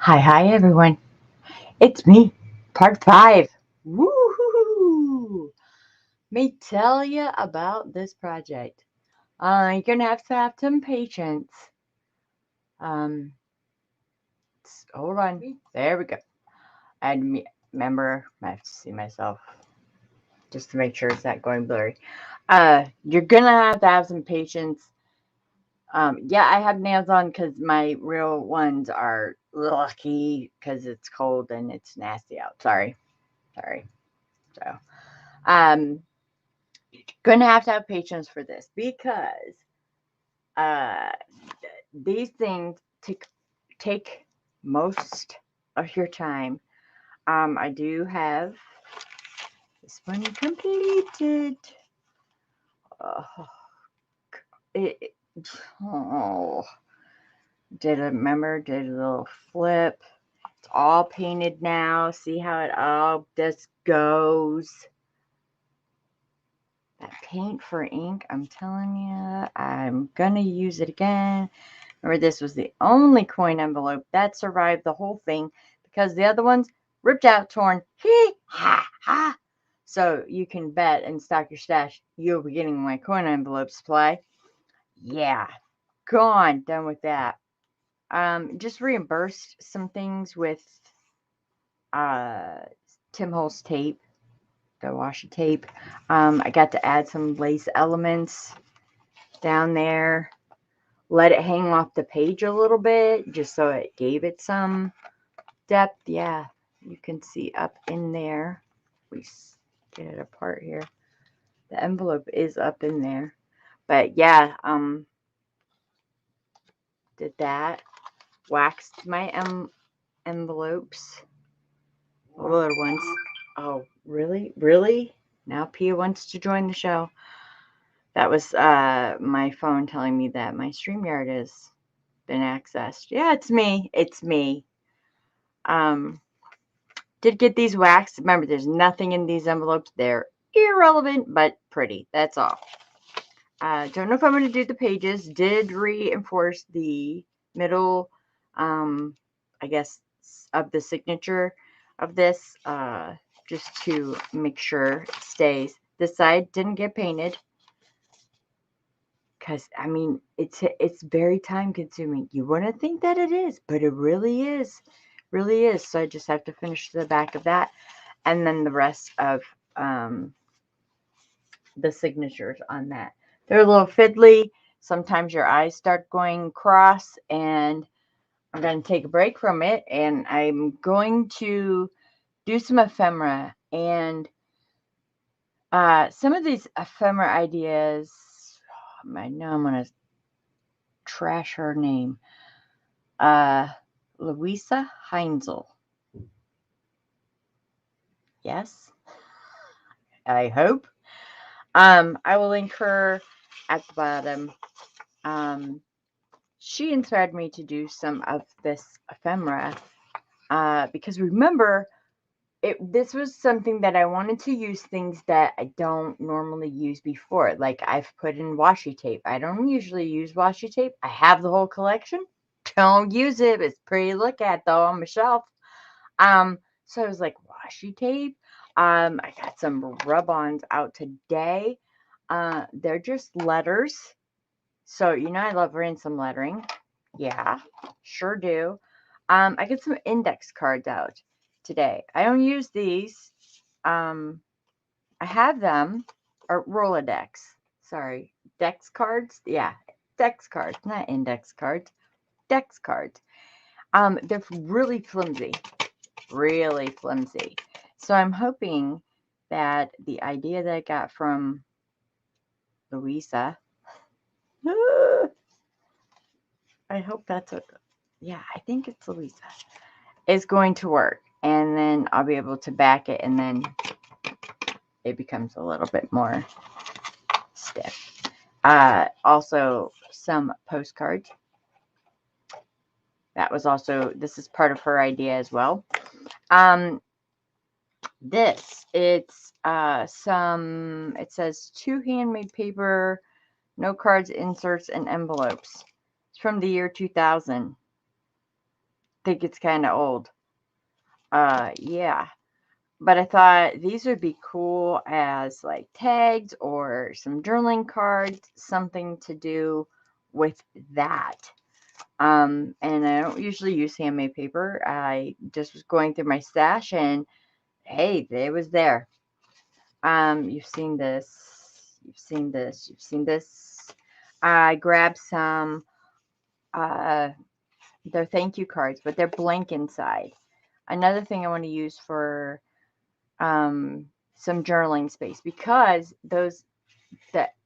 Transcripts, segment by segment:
Hi, everyone. It's me, part 5. Woohoo! Me tell you about this project. You're gonna have to have some patience. Um, Hold on. There we go. Remember, I have to see myself just to make sure it's not going blurry. You're gonna have to have some patience. Yeah, I have nails on because my real ones are lucky because it's cold and it's nasty out. Sorry. So, um, gonna have patience for this because uh, these things take most of your time. I do have this one completed. Oh, it, oh, did a little flip. It's all painted now. See how it all just goes. That paint for ink, I'm telling you, I'm gonna use it again. Remember, this was the only coin envelope that survived the whole thing because the other ones ripped out, torn, hee, ha, ha. So you can bet and stock your stash, you'll be getting my coin envelope supply. Yeah, gone, done with that. Just reimbursed some things with uh, Tim Holtz tape, the washi tape. I got to add some lace elements down there. Let it hang off the page a little bit just so it gave it some depth. Yeah, you can see up in there. We get it apart here. The envelope is up in there. But yeah, did that. Waxed my envelopes. Little ones. Oh, really? Really? Now Pia wants to join the show. That was my phone telling me that my StreamYard has been accessed. Yeah, it's me. It's me. Um, did get these waxed. Remember, there's nothing in these envelopes. They're irrelevant, but pretty. That's all. Don't know if I'm going to do the pages. Did reinforce the middle, I guess, of the signature of this, just to make sure it stays. This side didn't get painted because, I mean, it's very time consuming. You wouldn't think that it is, but it really is. Really is. So I just have to finish the back of that. And then the rest of the signatures on that. They're a little fiddly. Sometimes your eyes start going cross, and I'm going to take a break from it, and I'm going to do some ephemera. And some of these ephemera ideas, I know I'm going to trash her name. Louisa Heinzel. Yes, I hope. I will link her at the bottom. She inspired me to do some of this ephemera because remember, this was something that I wanted to use things that I don't normally use before. Like I've put in washi tape. I don't usually use washi tape. I have the whole collection. Don't use it. It's pretty to look at though on my shelf. So I was like, washi tape. I got some rub-ons out today. They're just letters. So, I love ransom lettering. Yeah, sure do. I get some index cards out today. I don't use these. I have them, or Rolodex. Sorry, Dex cards. Yeah, Dex cards, not index cards. Dex cards. They're really flimsy, really flimsy. So I'm hoping that the idea that I got from Louisa. I hope that's a, yeah, I think it's Louisa, is going to work. And then I'll be able to back it, and then it becomes a little bit more stiff. Also, some postcards. This is part of her idea as well. It says 2 handmade paper, no cards, inserts, and envelopes. It's from the year 2000. think it's kind of old. Yeah. But I thought these would be cool as like tags or some journaling cards, something to do with that. And I don't usually use handmade paper. I just was going through my stash and hey, it was there. You've seen this. You've seen this. You've seen this. I grabbed some, they're thank you cards, but they're blank inside. Another thing I want to use for some journaling space, because the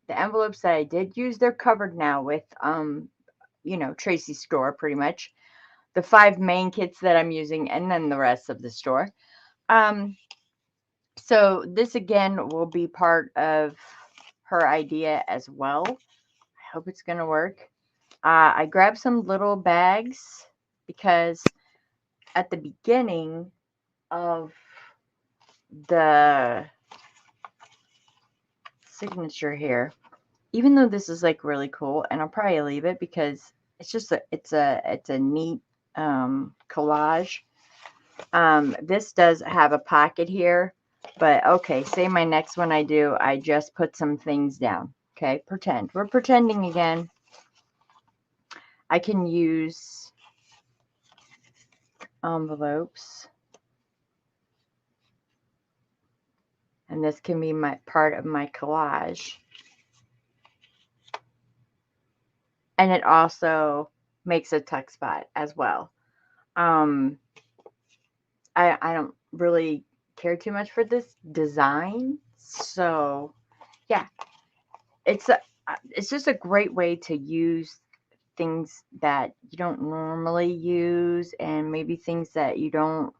envelopes that I did use, they're covered now with Tracies store, pretty much the 5 main kits that I'm using, and then the rest of the store. So this again will be part of her idea as well. I hope it's gonna work. I grabbed some little bags because at the beginning of the signature here, even though this is like really cool, and I'll probably leave it because it's just it's a neat collage. This does have a pocket here, but okay, say my next one I do, I just put some things down. Okay, pretend. We're pretending again. I can use envelopes. And this can be my part of my collage. And it also makes a tuck spot as well. I don't really care too much for this design. So yeah, it's just a great way to use things that you don't normally use, and maybe things that you don't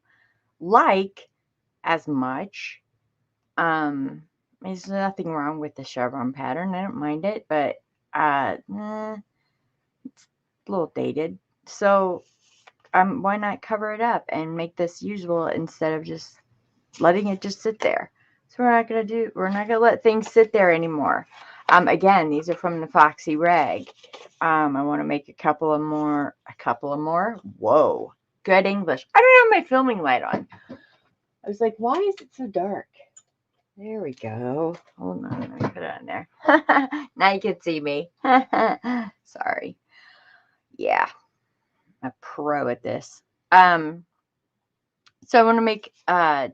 like as much. There's nothing wrong with the chevron pattern. I don't mind it, but it's a little dated. So why not cover it up and make this usable instead of just letting it just sit there? So we're not gonna let things sit there anymore. Again, these are from the FOXY rag. I want to make a couple of more. Whoa, good English. I don't have my filming light on. I was like, why is it so dark? There we go. Hold on, let me put it on there. Now you can see me. Sorry. Yeah, I'm a pro at this. So I want to make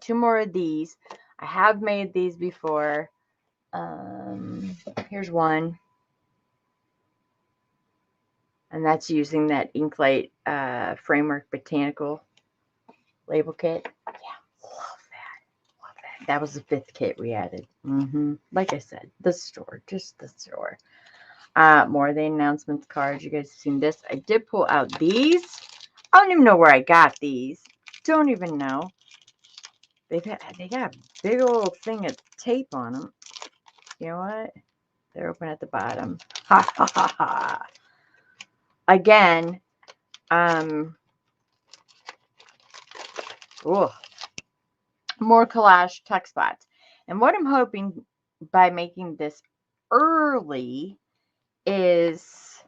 2 more of these. I have made these before. Here's one. And that's using that Inklight Framework Botanical label kit. Yeah, love that. Love that. That was the 5th kit we added. Like I said, the store. Just the store. More of the announcements cards. You guys have seen this. I did pull out these. I don't even know where I got these. Don't even know. They got a big old thing of tape on them. You know what? They're open at the bottom. Ha ha ha ha. Again, more collage tuck spots. And what I'm hoping by making this early is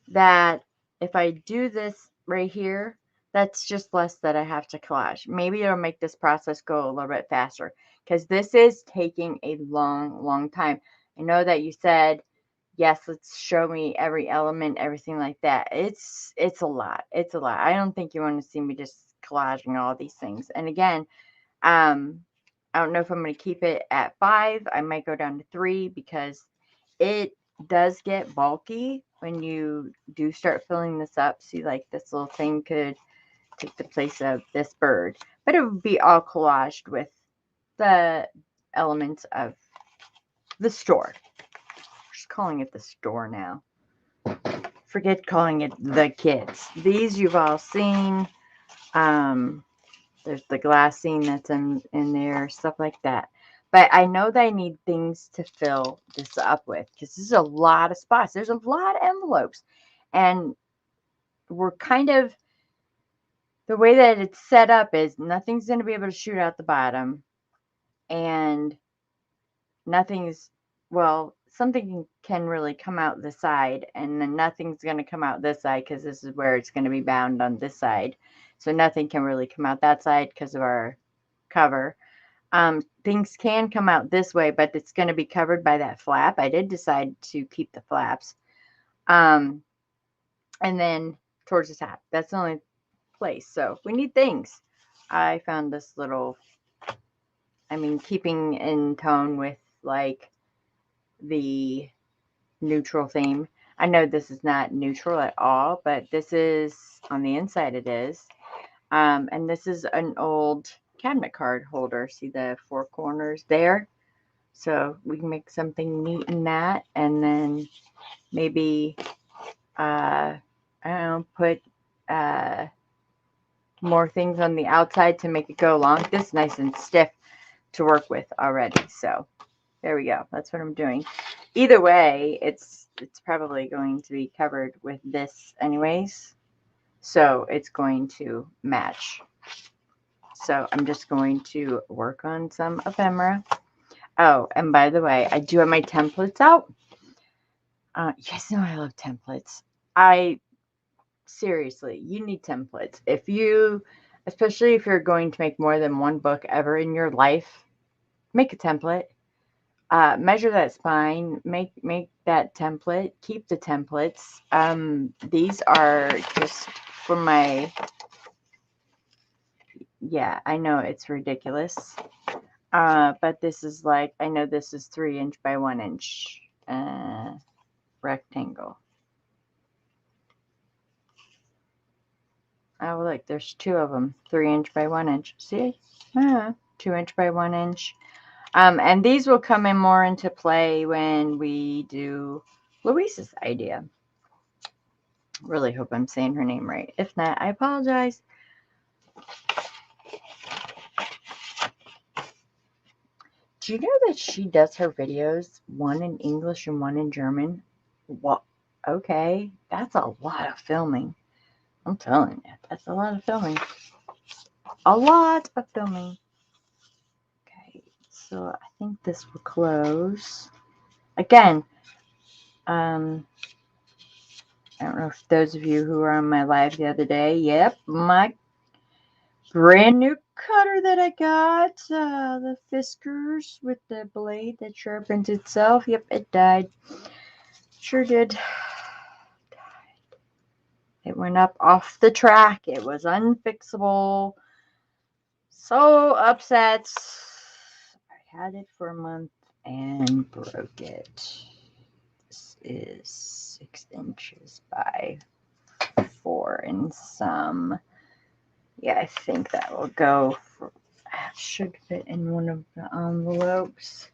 that if I do this right here, that's just less that I have to collage. Maybe it'll make this process go a little bit faster, because this is taking a long time. I know that you said, yes, let's show me every element, everything like that. It's a lot. It's a lot. I don't think you want to see me just collaging all these things. And again, I don't know if I'm going to keep it at 5. I might go down to 3 because it does get bulky when you do start filling this up. See, like this little thing could take the place of this bird, but it would be all collaged with the elements of the store. We're just calling it the store now. Forget calling it the kits. These you've all seen. There's the glassine that's in there, stuff like that. But I know that I need things to fill this up with, because this is a lot of spots. There's a lot of envelopes. And we're kind of, the way that it's set up is nothing's going to be able to shoot out the bottom. And nothing's, well, something can really come out the side, and then nothing's going to come out this side because this is where it's going to be bound on this side. So nothing can really come out that side because of our cover. Things can come out this way, but it's going to be covered by that flap. I did decide to keep the flaps. And then towards the top. That's the only place. So we need things. I found this little, keeping in tone with like the neutral theme. I know this is not neutral at all, but this is, on the inside it is. And this is an old cabinet card holder. See the four corners there? So we can make something neat in that. And then maybe, I don't know, put more things on the outside to make it go along. This is nice and stiff to work with already. So there we go. That's what I'm doing. Either way, it's probably going to be covered with this anyways. So it's going to match. So I'm just going to work on some ephemera. Oh, and by the way, I do have my templates out. You guys know I love templates. Seriously, you need templates. Especially if you're going to make more than one book ever in your life, make a template. Measure that spine, make that template, keep the templates. These are just for my, yeah, I know it's ridiculous. But this is like, I know this is 3 inch by 1 inch rectangle. Oh, look, there's 2 of them, 3 inch by 1 inch. See? 2 inch by 1 inch. And these will come in more into play when we do Louise's idea. Really hope I'm saying her name right. If not, I apologize. Do you know that she does her videos, one in English and one in German? What? Okay, that's a lot of filming. I'm telling you, that's a lot of filming. A lot of filming. Okay, so I think this will close. Again, I don't know if those of you who were on my live the other day, yep, my brand new cutter that I got, the Fiskars with the blade that sharpens itself. Yep, it died. Sure did. It went up off the track. It was unfixable. So upset. I had it for a month and broke it. This is 6 inches by 4 and some. Yeah, I think that will go for, should fit in one of the envelopes.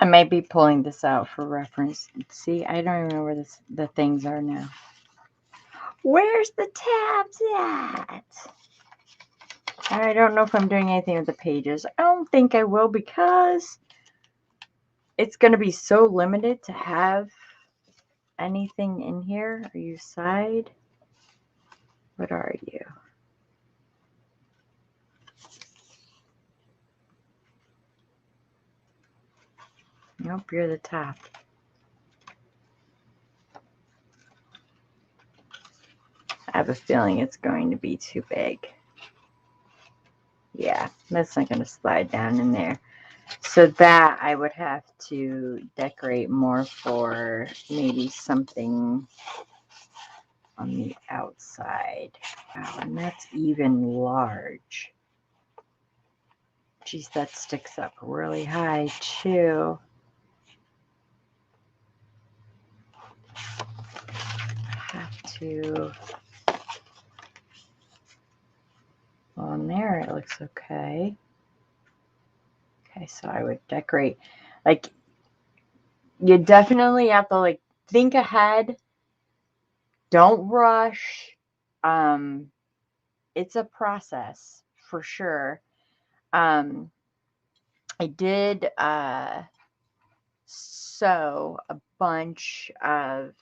I might be pulling this out for reference. See, I don't even know where the things are now. Where's the tabs at? I don't know if I'm doing anything with the pages. I don't think I will because it's going to be so limited to have anything in here. Are you side? What are you? Nope, you're the top. I have a feeling it's going to be too big. Yeah, that's not going to slide down in there. So that I would have to decorate more for maybe something on the outside. Wow, and that's even large. Geez, that sticks up really high too. I have to. On there, it looks okay. Okay, so I would decorate. Like, you definitely have to like think ahead. Don't rush. It's a process for sure. I did sew a bunch of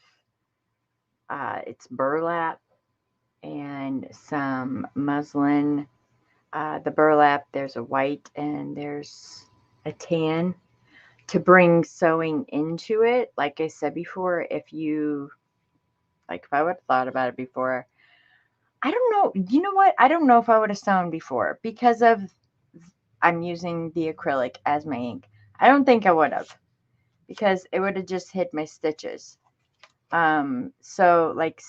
it's burlap and some muslin. The burlap, there's a white and there's a tan to bring sewing into it. Like I said before, if I would have thought about it before, I don't know. You know what? I don't know if I would have sewn before because of I'm using the acrylic as my ink. I don't think I would have because it would have just hit my stitches. So like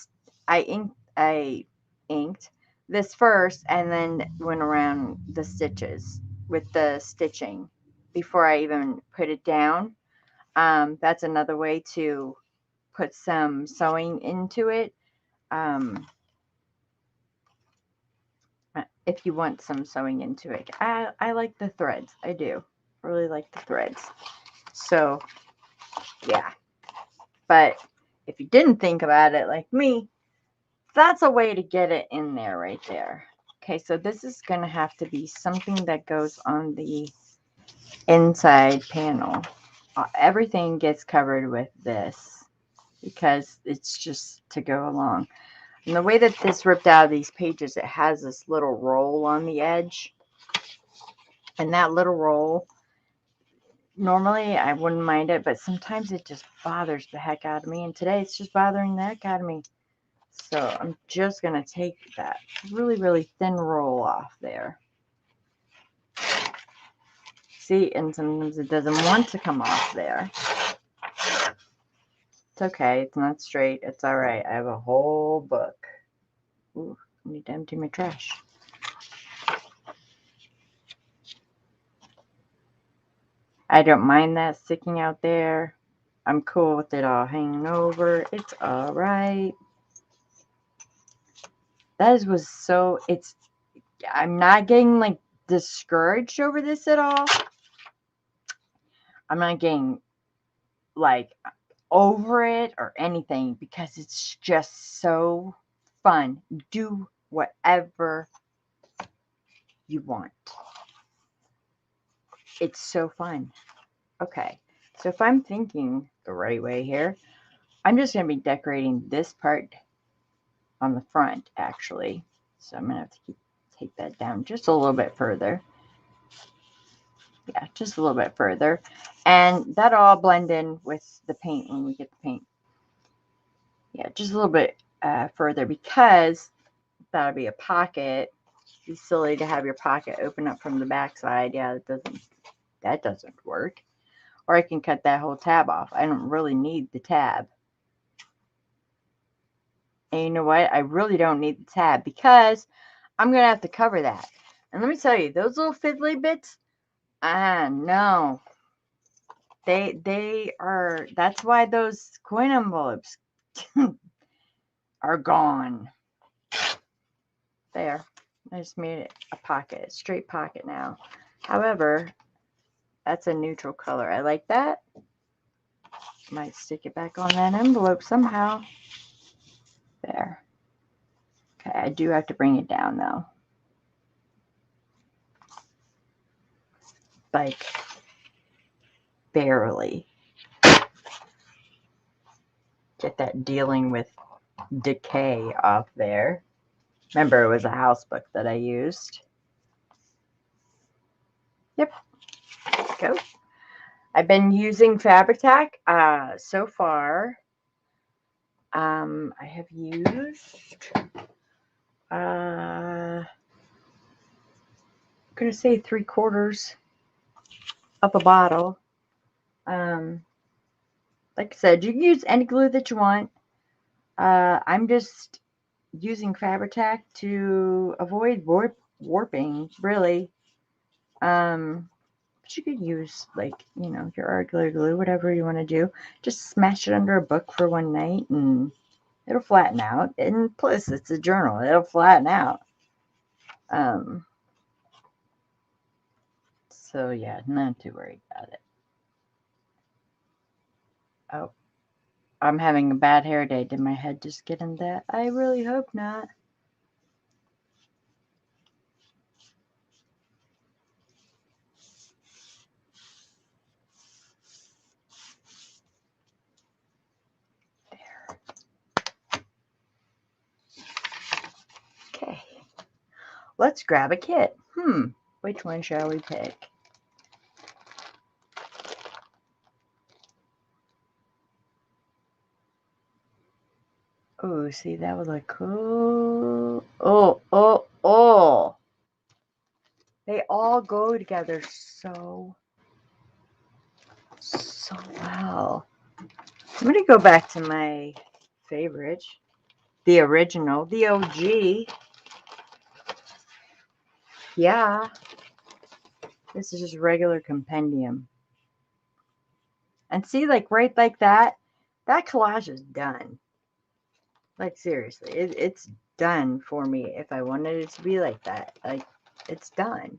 I inked this first and then went around the stitches with the stitching before I even put it down. That's another way to put some sewing into it. Um, if you want some sewing into it. I like the threads. I do. Really like the threads. So, yeah. But if you didn't think about it like me, that's a way to get it in there right there. Okay, so this is going to have to be something that goes on the inside panel. Everything gets covered with this because it's just to go along. And the way that this ripped out of these pages, it has this little roll on the edge. And that little roll, normally I wouldn't mind it, but sometimes it just bothers the heck out of me. And today it's just bothering the heck out of me. So I'm just going to take that really, really thin roll off there. See, and sometimes it doesn't want to come off there. It's okay. It's not straight. It's all right. I have a whole book. Ooh, I need to empty my trash. I don't mind that sticking out there. I'm cool with it all hanging over. It's all right. That was so, I'm not getting like discouraged over this at all. I'm not getting like over it or anything because it's just so fun. Do whatever you want. It's so fun. Okay, so if I'm thinking the right way here, I'm just going to be decorating this part on the front actually. So I'm going to have to take that down just a little bit further. Yeah, just a little bit further. And that'll all blend in with the paint when we get the paint. Yeah, just a little bit further because that'll be a pocket. It's silly to have your pocket open up from the back side. Yeah, that doesn't work. Or I can cut that whole tab off. I don't really need the tab. And you know what? I really don't need the tab because I'm going to have to cover that. And let me tell you, those little fiddly bits, no. They are, that's why those coin envelopes are gone. There. I just made it a pocket, a straight pocket now. However, that's a neutral color. I like that. Might stick it back on that envelope somehow. There. Okay, I do have to bring it down though. Like, barely. Get that dealing with decay off there. Remember, it was a house book that I used. Yep. Go. I've been using Fabri-Tac so far. I have used, I'm going to say 3/4 of a bottle. Like I said, you can use any glue that you want. I'm just using Fabri-Tac to avoid warping, really. But you could use, like, you know, your regular glue, whatever you want to do. Just smash it under a book for one night and it'll flatten out. And plus, it's a journal. It'll flatten out. So, yeah, not too worried about it. Oh, I'm having a bad hair day. Did my head just get in that? I really hope not. let's grab a kit. Which one shall we pick? Oh, see, that would look cool. Oh. They all go together so well. I'm going to go back to my favorite, the original, the OG. Yeah. This is just regular Compendium. And see, like, right like that collage is done. Like, seriously, it's done for me. If I wanted it to be like that, like, it's done.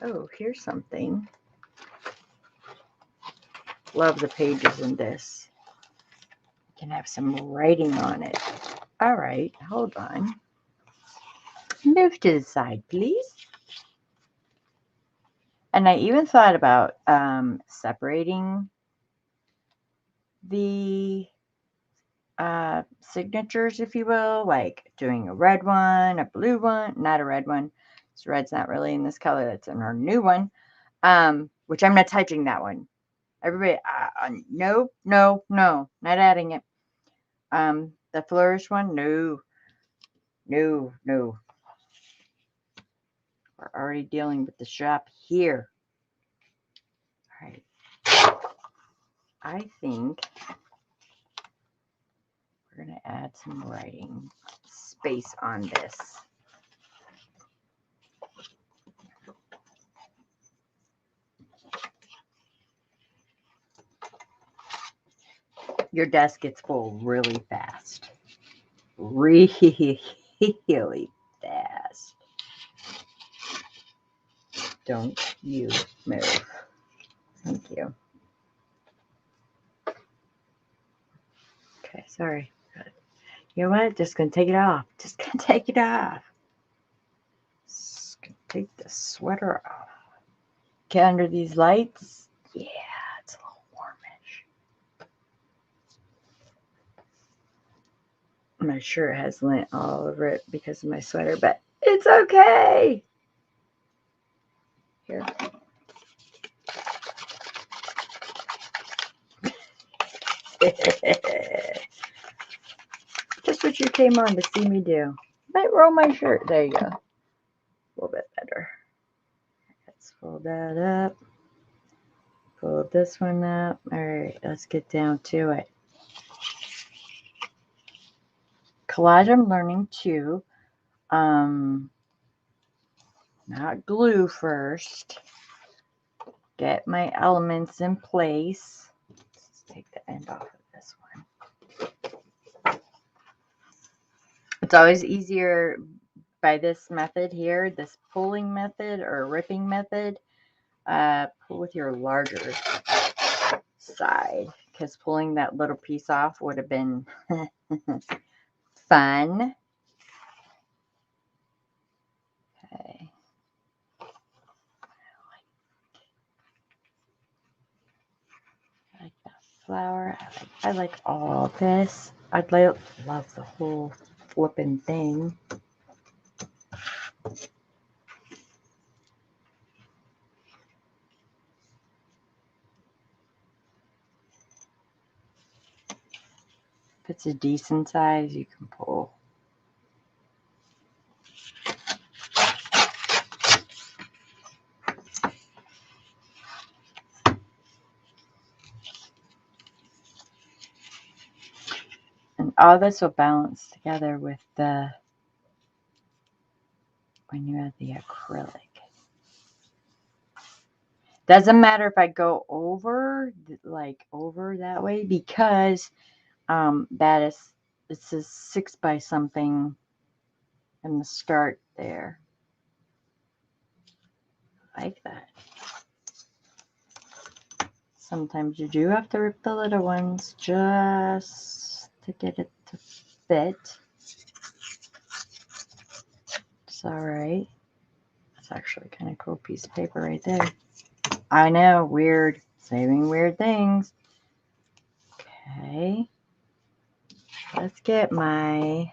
Oh, here's something. Love the pages in this. You can have some writing on it. All right, hold on. Move to the side, please. And I even thought about separating the signatures, if you will, like doing a red one, a blue one, not a red one. This red's not really in this color. That's in our new one, which I'm not touching that one. Everybody, no, not adding it. The flourish one, no. We're already dealing with the shop here. All right. I think we're going to add some writing space on this. Your desk gets full really fast. Really fast. Don't you move. Thank you. Okay, sorry. You know what? Just going to take it off. Just going to take it off. Just going to take the sweater off. Get under these lights. Yeah, it's a little warmish. My shirt has lint all over it because of my sweater, but it's okay. Here. Just what you came on to see me do. Might roll my shirt. There you go. A little bit better. Let's fold that up. Fold this one up. All right, let's get down to it. Collage, I'm learning to not glue first. Get my elements in place. Let's take the end off of this one. It's always easier by this method here, this pulling method or ripping method. Pull with your larger side, because pulling that little piece off would have been fun. Okay. I like that flower. I like all of this. I'd love the whole flipping thing. If it's a decent size, you can pull. And all this will balance together with the, when you add the acrylic. Doesn't matter if I go over, like over that way, because that is, it's a 6 by something in the start there. Like that. Sometimes you do have to rip the little ones just to get it to fit. It's all right. It's actually kind of cool piece of paper right there. I know, weird. Saving weird things. Okay. Let's get my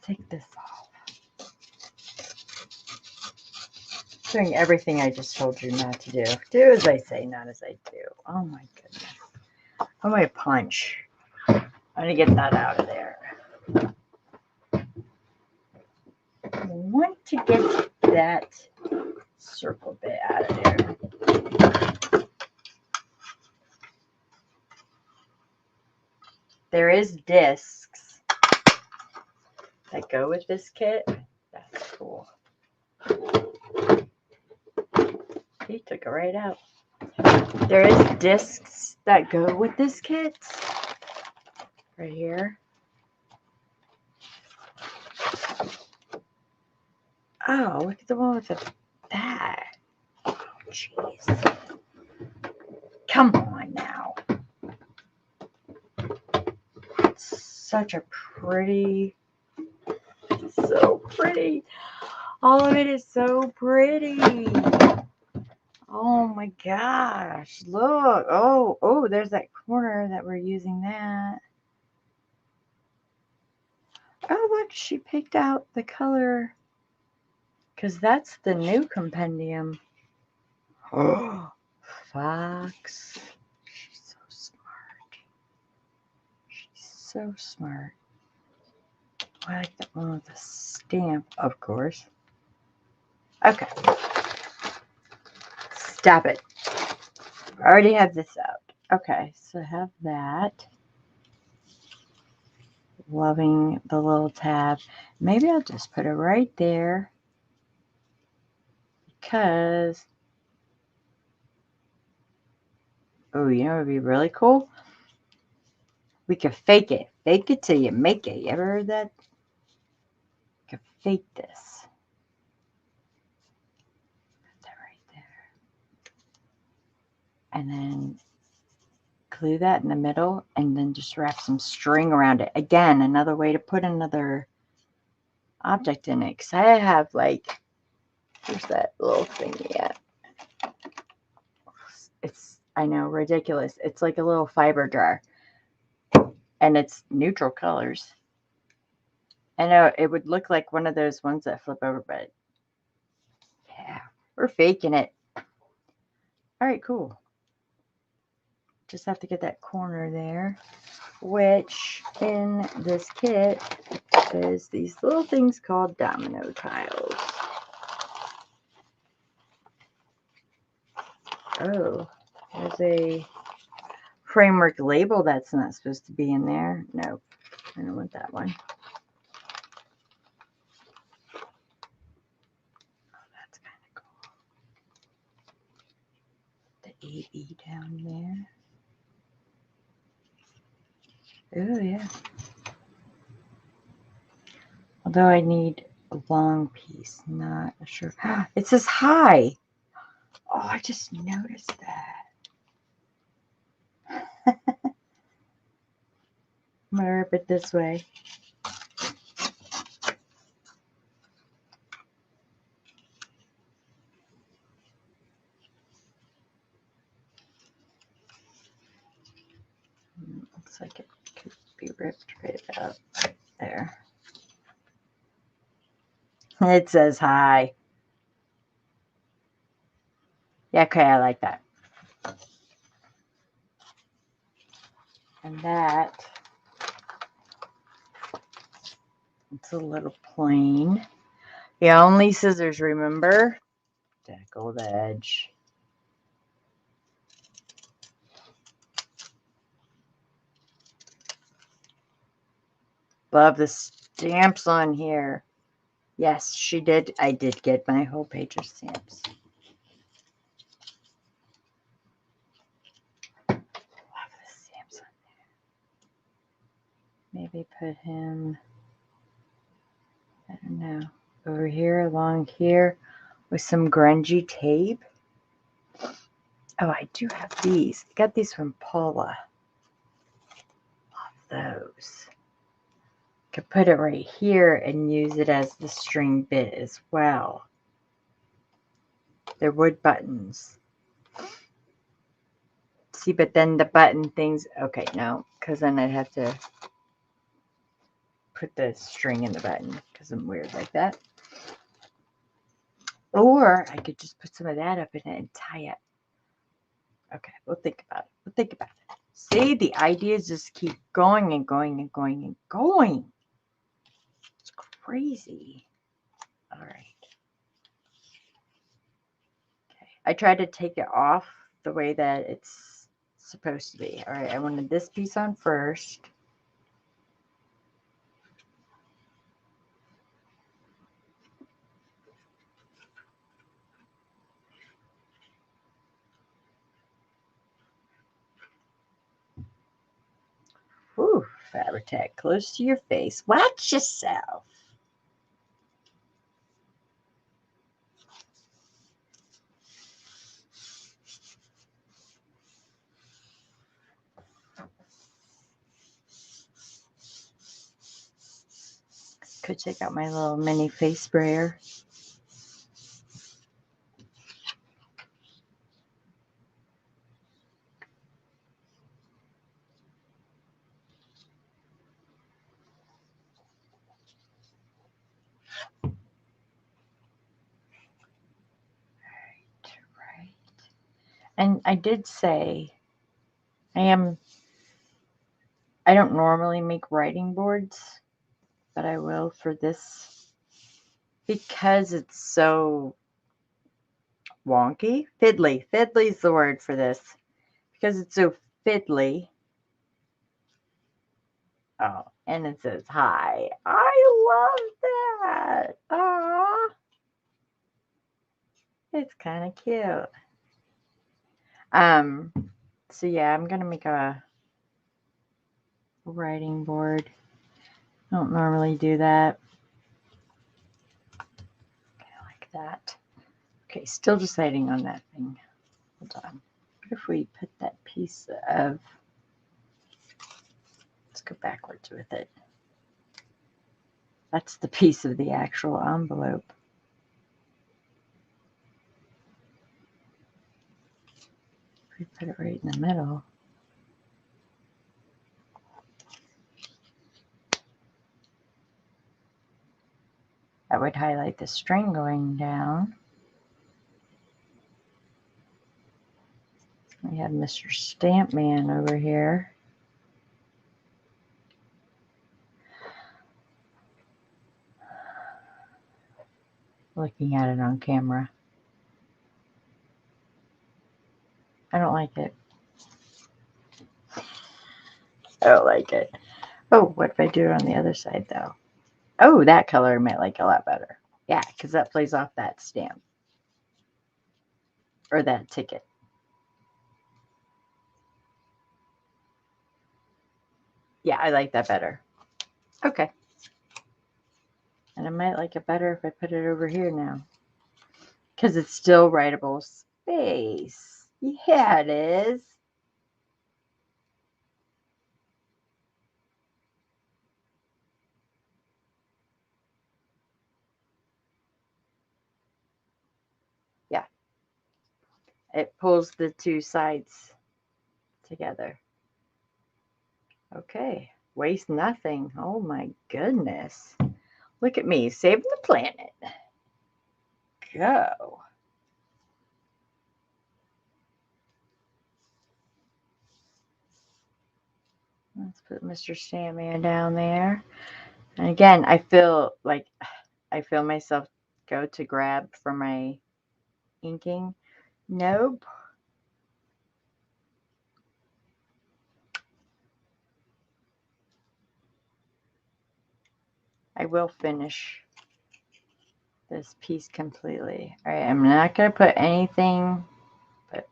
take this off. Doing everything I just told you not to do. Do as I say, not as I do. Oh my goodness. Oh my punch. I'm going to get that out of there. I want to get that circle bit out of there. There is discs that go with this kit. That's cool. He took it right out. There is discs that go with this kit. Right here. Oh, look at the one with that. Oh, jeez. Come on now. It's such a pretty, so pretty. All of it is so pretty. Oh my gosh. Look. Oh, there's that corner that we're using that. Oh, look, she picked out the color. Because that's the new compendium. Oh, Fox. She's so smart. She's so smart. I like that one with the stamp, of course. Okay. Stop it. I already have this out. Okay, so I have that. Loving the little tab. Maybe I'll just put it right there. Because, oh, you know what would be really cool? We could fake it. Fake it till you make it. You ever heard that? You could fake this. Put that right there. And then glue that in the middle and then just wrap some string around it. Again, another way to put another object in it. Because I have like, here's that little thingy at. It's, I know, ridiculous. It's like a little fiber jar. And it's neutral colors. I know it would look like one of those ones that flip over, but yeah, we're faking it. All right, cool. Just have to get that corner there, which in this kit is these little things called domino tiles. Oh, there's a framework label that's not supposed to be in there. Nope, I don't want that one. Oh, that's kind of cool. The AE down there. Oh, yeah. Although I need a long piece, not sure. It says hi. Oh, I just noticed that. I'm going to rip it this way. Looks like it could be ripped right up right there. It says hi. Yeah, okay, I like that. And that, it's a little plain. Yeah, only scissors, remember? That gold edge. Love the stamps on here. Yes, she did. I did get my whole page of stamps. Love the stamps on there. Maybe put him, I don't know, over here, along here, with some grungy tape. Oh, I do have these. I got these from Paula. Love those. Could put it right here and use it as the string bit as well. They're wood buttons. See, but then the button things, okay, no, because then I'd have to put the string in the button because I'm weird like that. Or I could just put some of that up in it and tie it. Okay, we'll think about it. We'll think about it. See, the ideas just keep going and going and going and going. It's crazy. All right. Okay. I tried to take it off the way that it's supposed to be. All right, I wanted this piece on first. Ooh, Fabri-Tac, close to your face. Watch yourself. Could take out my little mini face sprayer. Right. And I did say I don't normally make writing boards, but I will for this because it's so wonky. Fiddly. Fiddly is the word for this. Because it's so fiddly. Oh, and it says hi. I love that. Aww. It's kind of cute. So yeah, I'm gonna make a writing board. I don't normally do that. Okay, like that. Okay, still deciding on that thing. Hold on. What if we put that piece of, let's go backwards with it. That's the piece of the actual envelope. We put it right in the middle. That would highlight the string going down. We have Mr. Stampman over here. Looking at it on camera. I don't like it. I don't like it. Oh, what if I do it on the other side though? Oh, that color I might like a lot better. Yeah, because that plays off that stamp. Or that ticket. Yeah, I like that better. Okay. And I might like it better if I put it over here now. Because it's still writable space. Yeah, it is. Yeah. It pulls the two sides together. Okay. Waste nothing. Oh my goodness. Look at me saving the planet. Go. Let's put Mr. Sandman down there. And again, I feel myself go to grab for my inking. Nope. I will finish this piece completely. All right, I'm not going to put anything but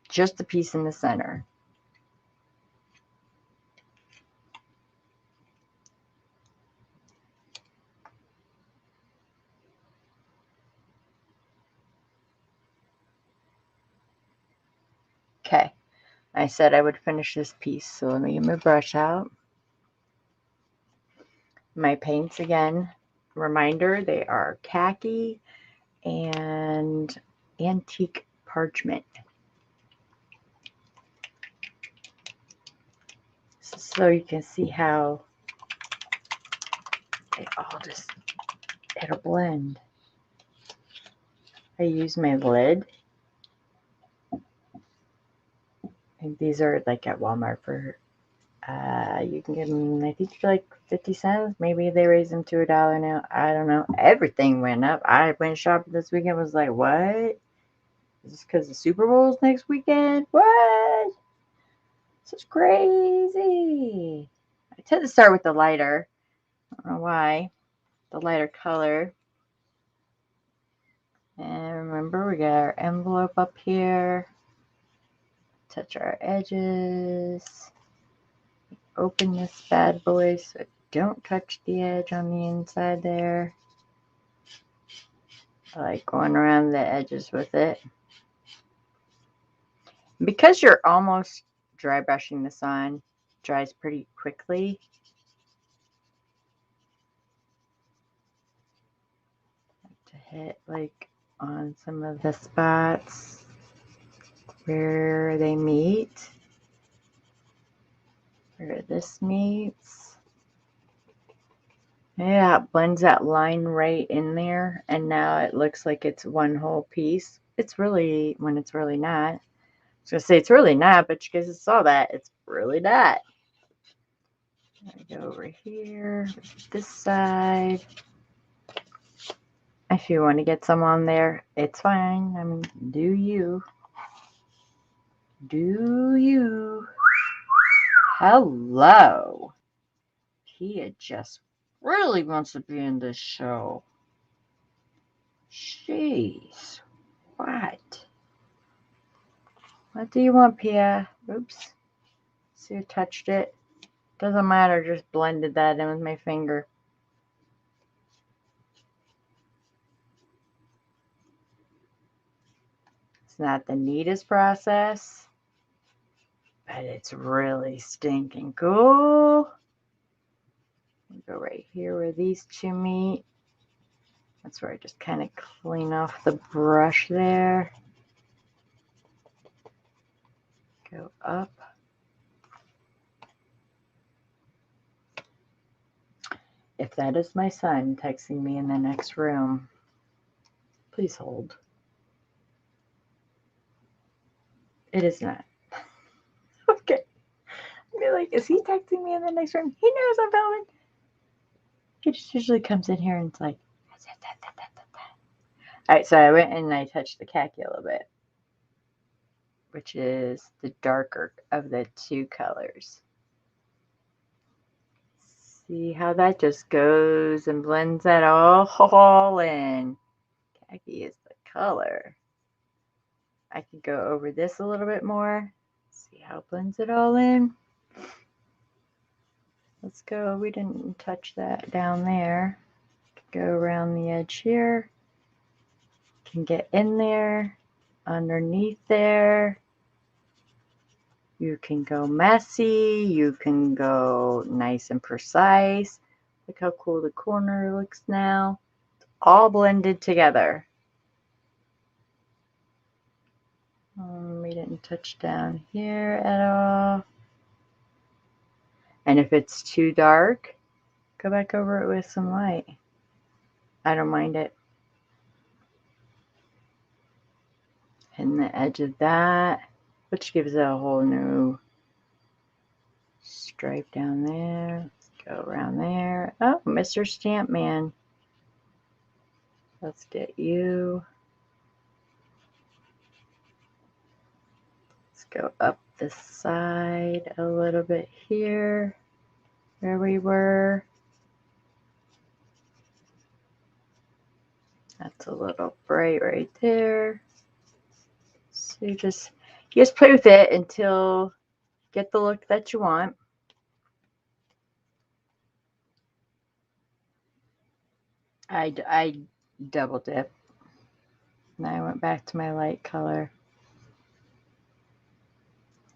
just the piece in the center. Okay, I said I would finish this piece, so let me get my brush out. My paints again, reminder, they are khaki and antique parchment. So you can see how it'll blend. I use my lid. And these are like at Walmart for, you can get them, I think for like 50 cents. Maybe they raised them to $1 now. I don't know. Everything went up. I went shopping this weekend, was like, what? Is this because the Super Bowl's next weekend? What? This is crazy. I tend to start with the lighter. I don't know why. The lighter color. And remember, we got our envelope up here. Touch our edges. Open this bad boy so don't touch the edge on the inside there. I like going around the edges with it. Because you're almost dry brushing this on, it dries pretty quickly. To hit like on some of the spots where they meet, where this meets. Yeah, it blends that line right in there, and now it looks like it's one whole piece. It's really, when it's really not. I was going to say it's really not, but you guys saw that. It's really not. I go over here, this side. If you want to get some on there, it's fine. I mean, do you. Do you. Hello. He just really wants to be in this show. Jeez. What? What do you want, Pia? Oops. See, I touched it. Doesn't matter. Just blended that in with my finger. It's not the neatest process, but it's really stinking cool. Go right here where these two meet. That's where I just kind of clean off the brush there. Go up. If that is my son texting me in the next room, please hold. It is not. Okay. I'll be like, is he texting me in the next room? He knows I'm filming. He just usually comes in here and it's like, all right, so I went and I touched the khaki a little bit, which is the darker of the two colors. See how that just goes and blends that all in. Khaki is the color. I could go over this a little bit more. See how it blends it all in. Let's go. We didn't touch that down there. Go around the edge here. Can get in there, underneath there. You can go messy. You can go nice and precise. Look how cool the corner looks now. It's all blended together. We didn't touch down here at all. And if it's too dark, go back over it with some light. I don't mind it. And the edge of that, which gives it a whole new stripe down there. Let's go around there. Oh, Mr. Stamp Man. Let's get you. Let's go up the side a little bit here, where we were. That's a little bright right there. So you just play with it until you get the look that you want. I double dip. Now I went back to my light color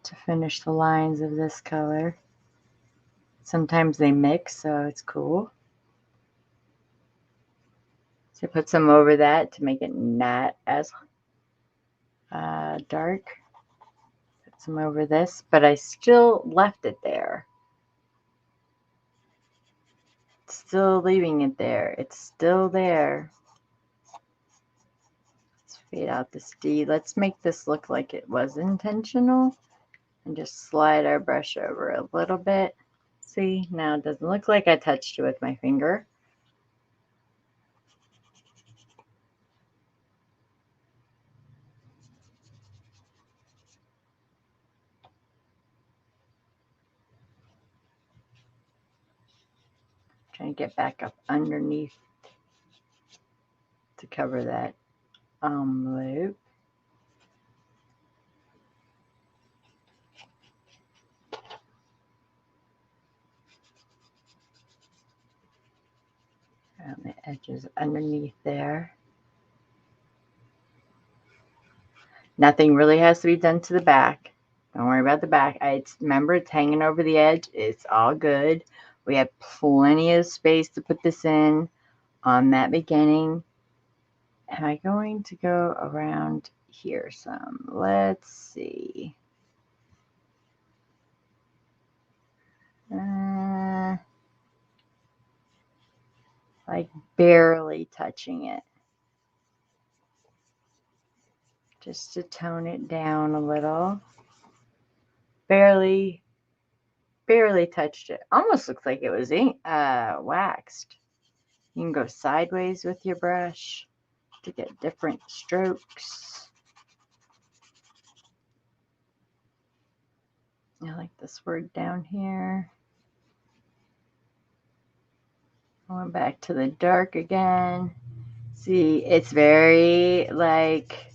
to finish the lines of this color. Sometimes they mix, so it's cool. So I put some over that to make it not as dark. Put some over this, but I still left it there still leaving it there. It's still there. Let's fade out this D. Let's make this look like it was intentional and just slide our brush over a little bit. See, now it doesn't look like I touched it with my finger. Trying to get back up underneath to cover that loop. Around the edges underneath there. Nothing really has to be done to the back. Don't worry about the back. Remember, it's hanging over the edge. It's all good. We have plenty of space to put this in on that beginning. Am I going to go around here some? Let's see. Like barely touching it. Just to tone it down a little. Barely touched it. Almost looks like it was waxed. You can go sideways with your brush to get different strokes. I like this word down here. Going back to the dark again. See, it's very like,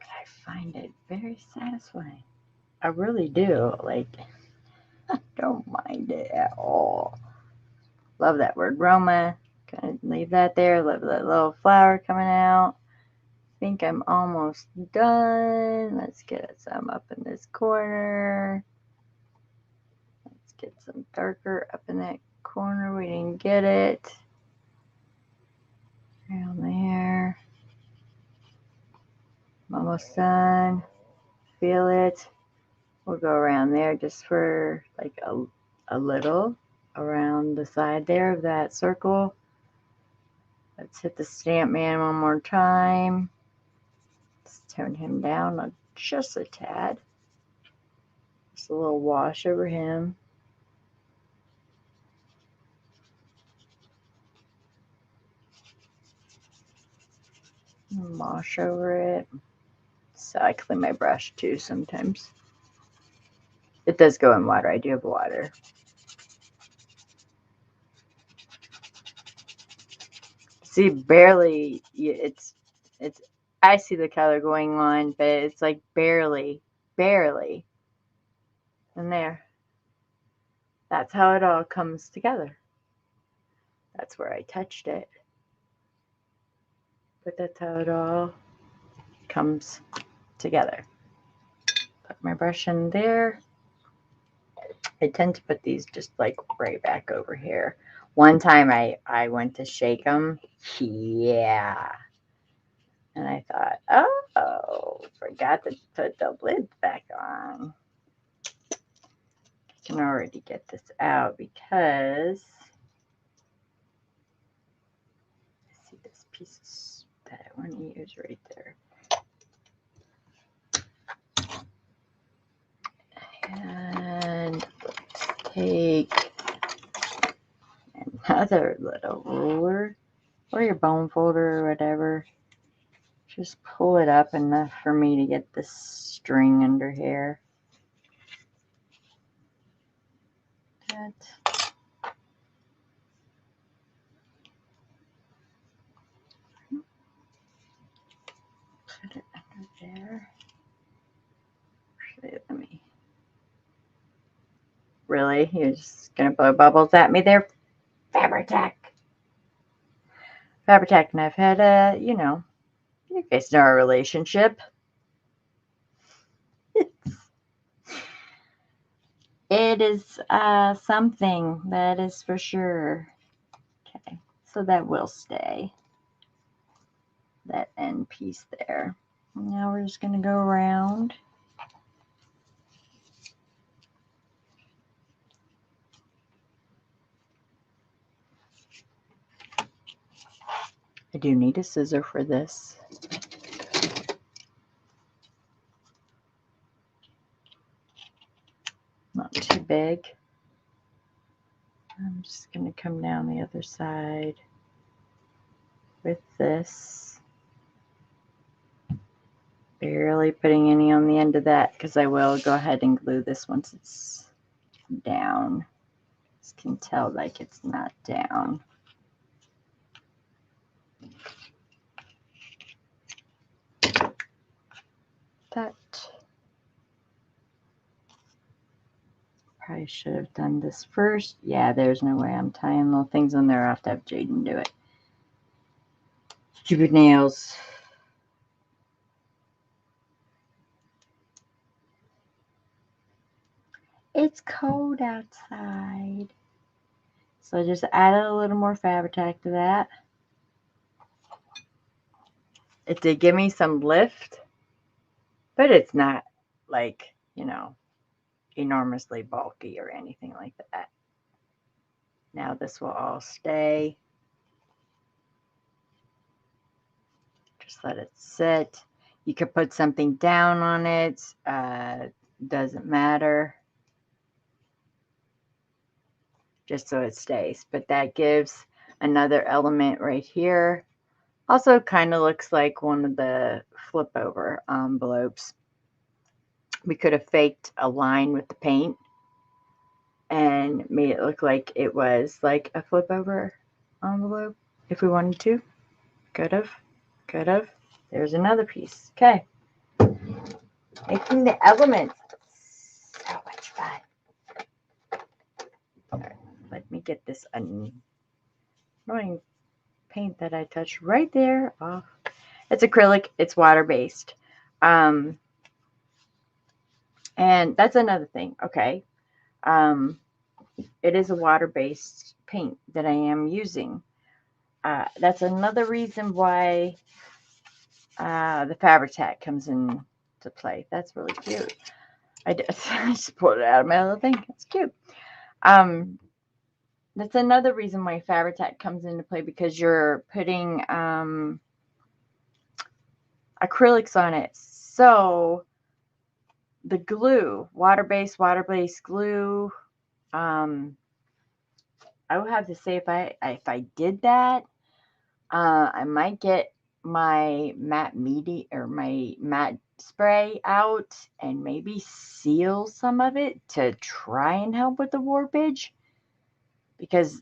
I find it very satisfying. I really do. Like, I don't mind it at all. Love that word, Roma. Gonna leave that there. Love that little flower coming out. Think I'm almost done. Let's get some up in this corner. Let's get some darker up in that corner. We didn't get it. Around there. I'm almost done. Feel it. We'll go around there just for like a little around the side there of that circle. Let's hit the stamp man one more time. Let's tone him down just a tad. Just a little wash over him. Wash over it. So I clean my brush too sometimes. It does go in water. I do have water. See, barely. It's. I see the color going on, but it's like barely. And there. That's how it all comes together. That's where I touched it. But that's how it all comes together. Put my brush in there. I tend to put these just like right back over here. One time I went to shake them. Yeah. And I thought, oh, forgot to put the lid back on. I can already get this out because I see this piece that I want to use right there. And let's take another little ruler or your bone folder or whatever. Just pull it up enough for me to get this string under here. That. Put it under there. Actually, let me. Really? You're just going to blow bubbles at me there? Fabri-Tac. Fabri-Tac and I've had you know, you guys know our relationship. It is something, that is for sure. Okay, so that will stay. That end piece there. Now we're just going to go around. I do need a scissor for this. Not too big. I'm just going to come down the other side with this. Barely putting any on the end of that because I will go ahead and glue this once it's down. Just can tell like it's not down. That probably should have done this first. Yeah, there's no way I'm tying little things on there. I have to have Jaden do it. Stupid nails. It's cold outside. So I just added a little more Fabri-Tac to that. It did give me some lift, but it's not like, you know, enormously bulky or anything like that. Now this will all stay. Just let it sit. You could put something down on it. Doesn't matter. Just so it stays. But that gives another element right here. Also kind of looks like one of the flip over envelopes. We could have faked a line with the paint and made it look like it was like a flip over envelope if we wanted to. Could have. There's another piece. Okay. Making the elements. So much fun. All right, let me get this annoying paint that I touched right there off. It's acrylic. It's water-based. And that's another thing. Okay. It is a water-based paint that I am using. That's another reason why the Fabri-Tac comes into play. That's really cute. I just pulled it out of my little thing. It's cute. That's another reason why Fabri-Tac comes into play, because you're putting acrylics on it. So the glue, water-based glue, I would have to say if I did that, I might get my matte spray out and maybe seal some of it to try and help with the warpage, because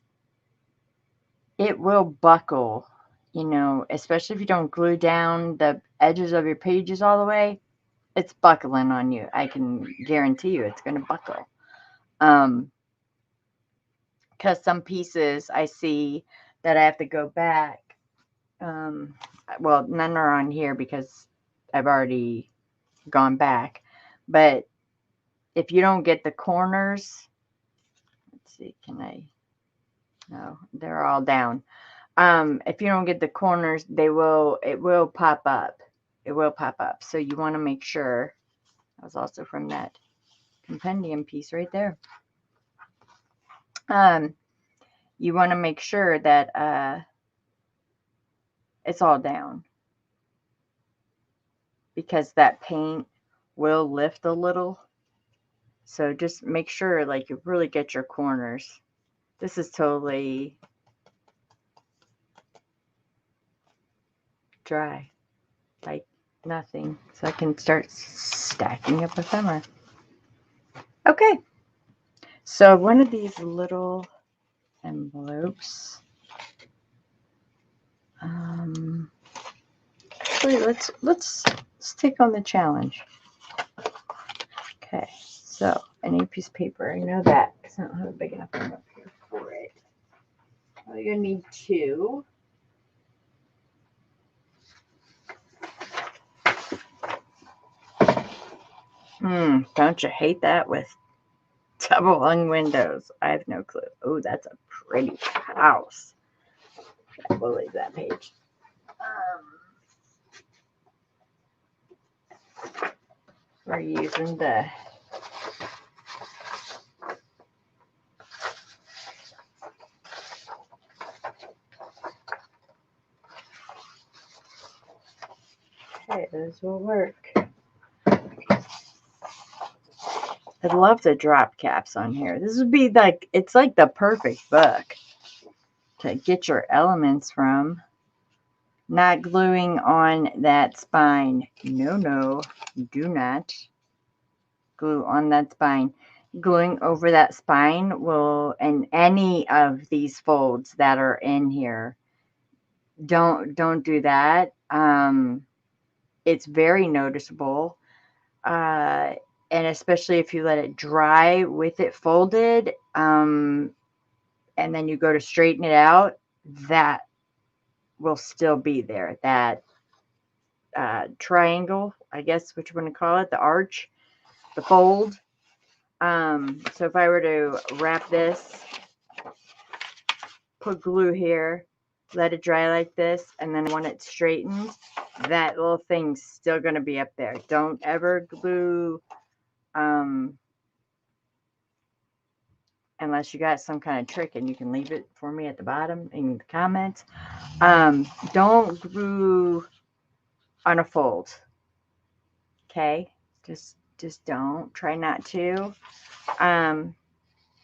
it will buckle, you know, especially if you don't glue down the edges of your pages all the way. It's buckling on you. I can guarantee you it's going to buckle. Because some pieces I see that I have to go back. Well, none are on here because I've already gone back. But if you don't get the corners, let's see, no, they're all down. If you don't get the corners, it will pop up. It will pop up. So you want to make sure. That was also from that Compendium piece right there. You want to make sure that it's all down, because that paint will lift a little. So just make sure like you really get your corners. This is totally dry, like nothing. So I can start stacking up ephemera. Okay. So one of these little envelopes. Actually, let's take on the challenge. Okay, so I need a piece of paper. I know that because I don't have a big enough one up here for it. You're gonna need 2. Don't you hate that with double hung windows? I have no clue. Oh, that's a pretty house. We'll leave that page. We're using the Okay, this will work. I love the drop caps on here. This would be like, it's like the perfect book to get your elements from. Not gluing on that spine. No, do not glue on that spine. Gluing over that spine will, and any of these folds that are in here, don't do that. It's very noticeable. And especially if you let it dry with it folded, and then you go to straighten it out, that will still be there. That triangle, I guess what you want to call it, the arch, the fold. So if I were to wrap this, put glue here, let it dry like this, and then when it's straightened, that little thing's still going to be up there. Don't ever glue, unless you got some kind of trick, and you can leave it for me at the bottom in the comments. Don't glue on a fold. Okay? Just don't. Try not to.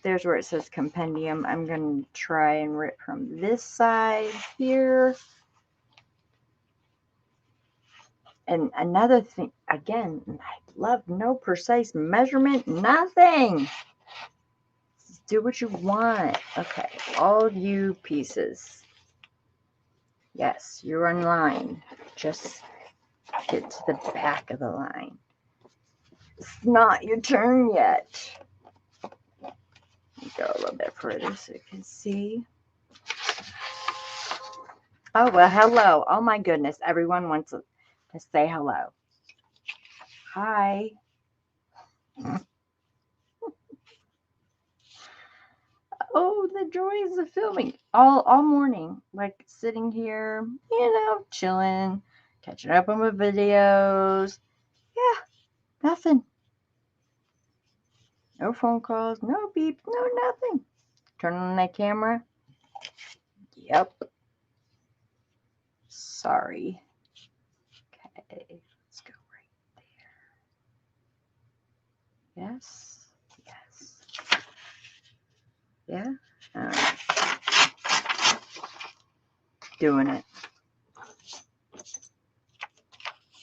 There's where it says Compendium. I'm going to try and rip from this side here. And another thing, again, I love no precise measurement, nothing. Just do what you want. Okay, all you pieces. Yes, you're on line. Just get to the back of the line. It's not your turn yet. Go a little bit further so you can see. Oh, well, hello. Oh, my goodness. Everyone wants to say hello. Hi. Oh, the joys of filming all morning, like sitting here, chilling, catching up on my videos. Yeah, nothing. No phone calls, no beeps, no nothing. Turn on that camera. Yep. Sorry. Okay, let's go right there. Yes. Yeah. All right. Doing it.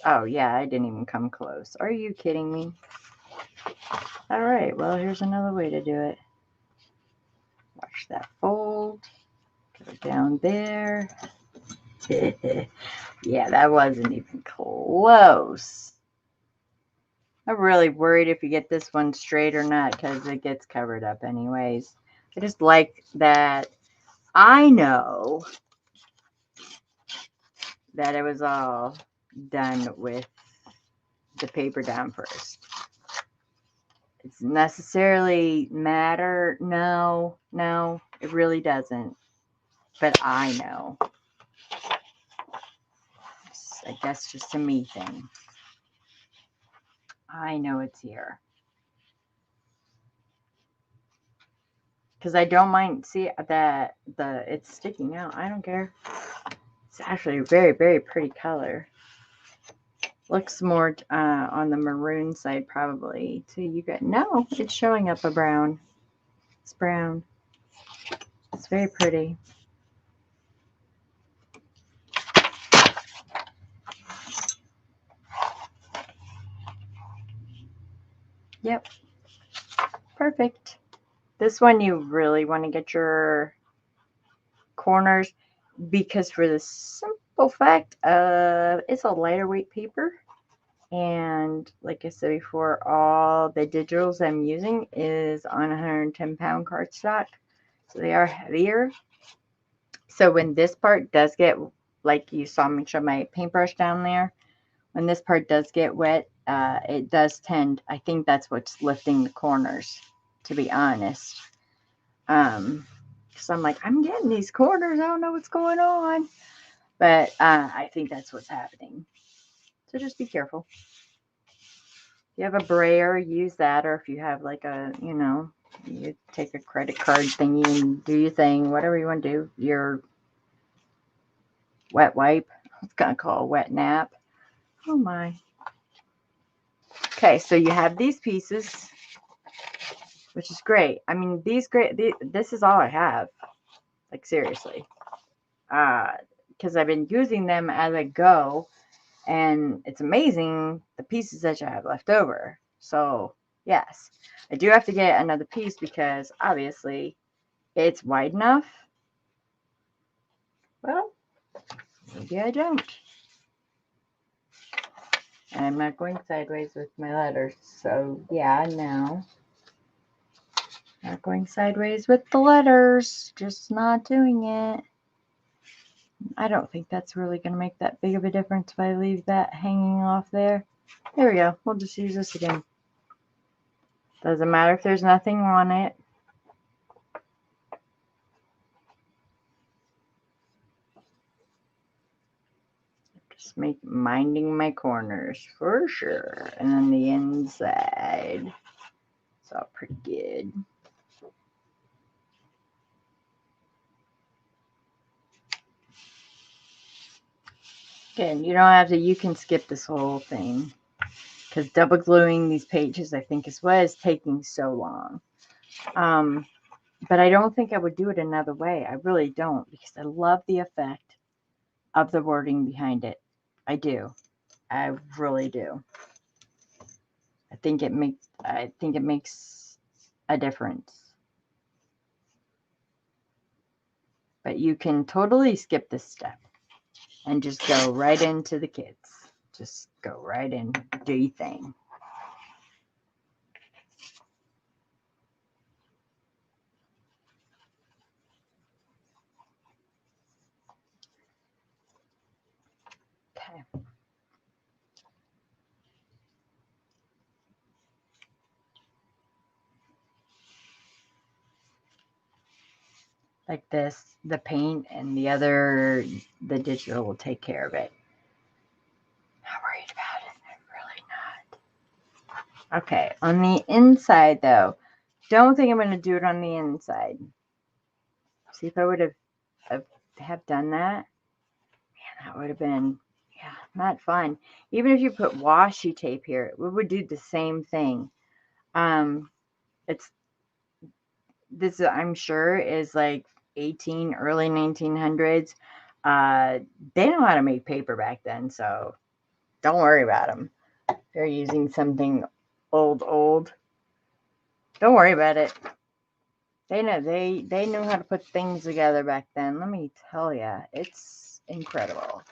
Oh, yeah, I didn't even come close. Are you kidding me? All right, well, here's another way to do it. Watch that fold. Go down there. Yeah, that wasn't even close. I'm really worried if you get this one straight or not, because it gets covered up anyways. I just like that I know that it was all done with the paper down first. It's necessarily matter. No, it really doesn't. But I know. I guess just a me thing. I know it's here. Because I don't mind, see that it's sticking out. I don't care. It's actually a very, very pretty color. Looks more on the maroon side probably to you guys. No, it's showing up a brown. It's brown. It's very pretty. Yep. Perfect. This one you really want to get your corners, because for the simple fact of it's a lighter weight paper, and like I said before, all the digitals I'm using is on 110-pound cardstock, so they are heavier. So when this part does get, like you saw me show my paintbrush down there, when this part does get wet, it does tend, I think that's what's lifting the corners, to be honest. So I'm like, I'm getting these corners. I don't know what's going on. But I think that's what's happening. So just be careful. If you have a brayer, use that. Or if you have like a, you take a credit card thingy and do your thing. Whatever you want to do. Your wet wipe. I was going to call a wet nap. Oh my. Okay, so you have these pieces, which is great. I mean, this is all I have. Like, seriously. Because I've been using them as I go, and it's amazing the pieces that you have left over. So, yes, I do have to get another piece because obviously it's wide enough. Well, maybe I don't. I'm not going sideways with my letters, so yeah, no. Not going sideways with the letters, just not doing it. I don't think that's really going to make that big of a difference if I leave that hanging off there. There we go. We'll just use this again. Doesn't matter if there's nothing on it. Just minding my corners for sure. And then the inside. It's all pretty good. Again, you don't have to, you can skip this whole thing. Because double gluing these pages, I think, is what is taking so long. But I don't think I would do it another way. I really don't, because I love the effect of the wording behind it. I do. I really do. I think it makes a difference. But you can totally skip this step and just go right into the kids. Just go right in, do your thing. Okay. Like this, the paint and the digital will take care of it. Not worried about it. I'm really not. Okay, on the inside though, don't think I'm going to do it on the inside. See, if I would have done that, man, that would have been, yeah, not fun. Even if you put washi tape here, we would do the same thing. It's this, I'm sure, is like early 1900s. They know how to make paper back then, so don't worry about them. They're using something old. Don't worry about it. They knew how to put things together back then. Let me tell you, it's incredible.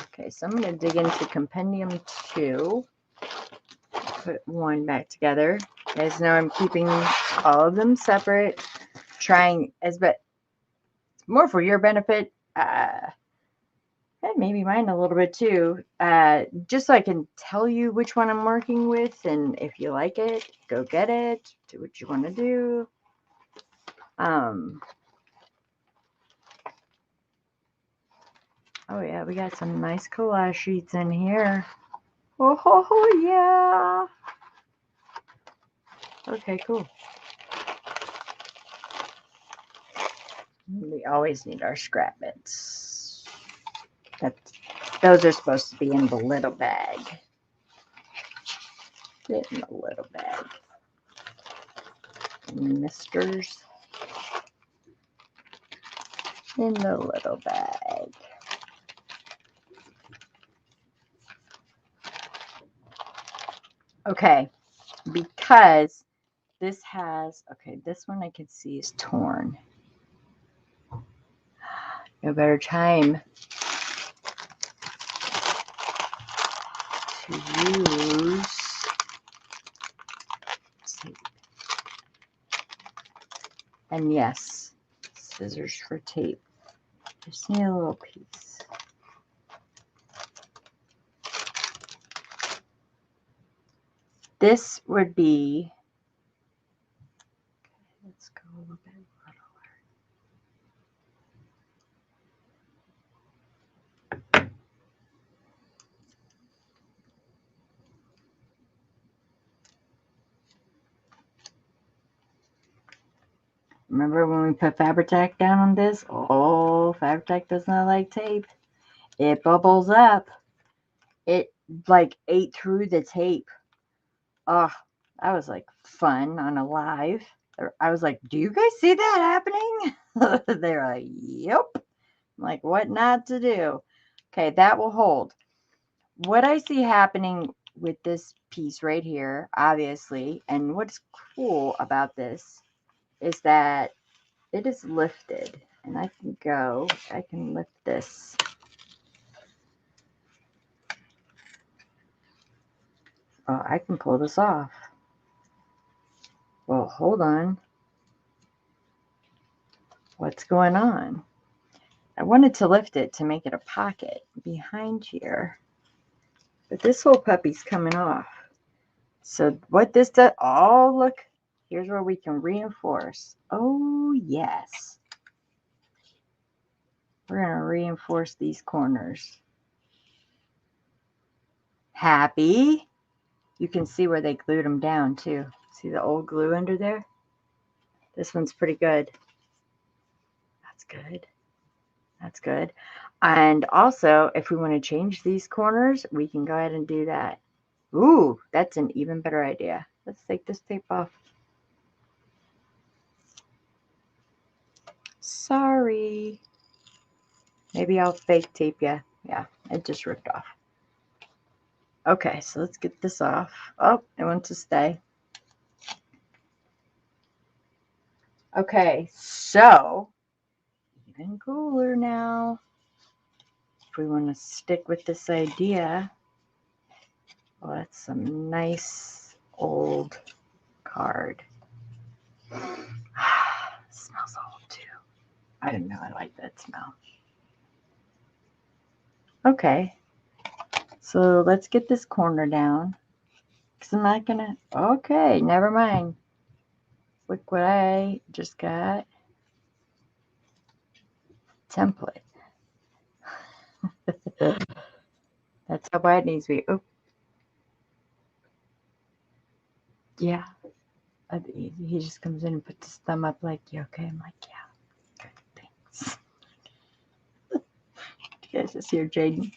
Okay, so I'm going to dig into Compendium 2. Put one back together. You guys know I'm keeping all of them separate. Trying but it's more for your benefit. And maybe mine a little bit too. Just so I can tell you which one I'm working with, and if you like it, go get it. Do what you want to do. Oh yeah, we got some nice collage sheets in here. Oh yeah. Okay, cool. We always need our scrap bits. Those are supposed to be in the little bag. Get in the little bag. Misters. In the little bag. Okay, because this has, okay, this one I can see is torn. No better time to use tape. And yes, scissors for tape. Just need a little piece. This would be, let's go a little bit littler. Remember when we put Fabri-Tac down on this? Oh, Fabri-Tac does not like tape. It bubbles up. It like ate through the tape. Oh, that was like fun on a live. I was like, do you guys see that happening? They're like, yep. I'm like, what not to do? Okay, that will hold. What I see happening with this piece right here, obviously, and what's cool about this is that it is lifted. And I can lift this. Oh, I can pull this off. Well, hold on. What's going on? I wanted to lift it to make it a pocket behind here. But this whole puppy's coming off. So what this does, oh, look, here's where we can reinforce. Oh, yes. We're going to reinforce these corners. Happy? You can see where they glued them down too. See the old glue under there? This one's pretty good. That's good. That's good. And also, if we want to change these corners, we can go ahead and do that. Ooh, that's an even better idea. Let's take this tape off. Sorry. Maybe I'll fake tape you. Yeah, it just ripped off. Okay, so let's get this off. Oh, it wants to stay. Okay, so even cooler now. If we want to stick with this idea, well, that's some nice old card. Smells old too. I don't know. I like that smell. Okay, so let's get this corner down. Because I'm not gonna. Okay, never mind. Look what I just got. Template. That's how bad it needs to be. Oh, yeah. He just comes in and puts his thumb up like, you okay? I'm like, yeah. Good, thanks. You guys just hear Jaden.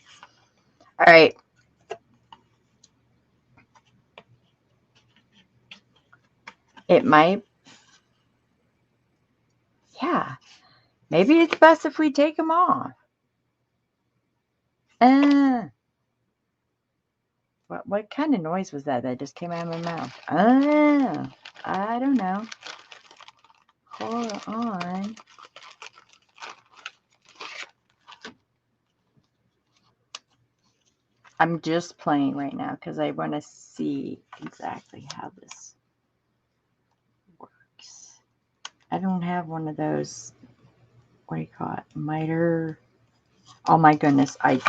All right. It might. Yeah. Maybe it's best if we take them off. What kind of noise was that just came out of my mouth? I don't know. Hold on. I'm just playing right now because I want to see exactly how this works. I don't have one of those, what do you call it, miter. Oh my goodness, I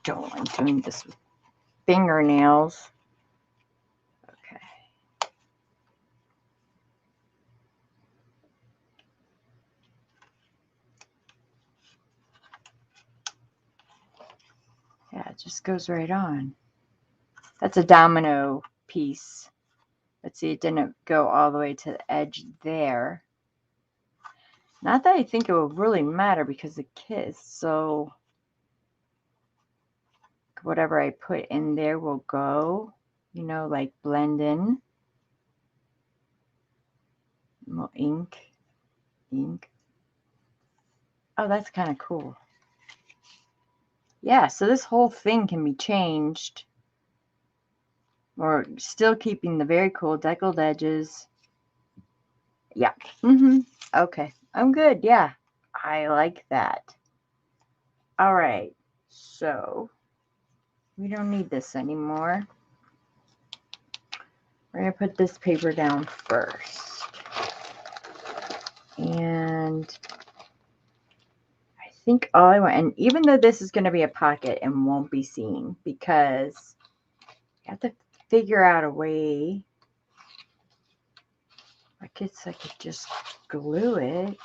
don't like doing this with fingernails. Okay. Yeah, it just goes right on. That's a domino piece. Let's see, it didn't go all the way to the edge there. Not that I think it will really matter because the kiss, so whatever I put in there will go, you know, like blend in. More ink. Oh, that's kind of cool. Yeah, so this whole thing can be changed. Or still keeping the very cool deckled edges. Yeah. Okay. I'm good. Yeah. I like that. All right. So we don't need this anymore. We're going to put this paper down first. And I think all I want, and even though this is going to be a pocket and won't be seen, because you have to figure out a way. I guess I could just glue it.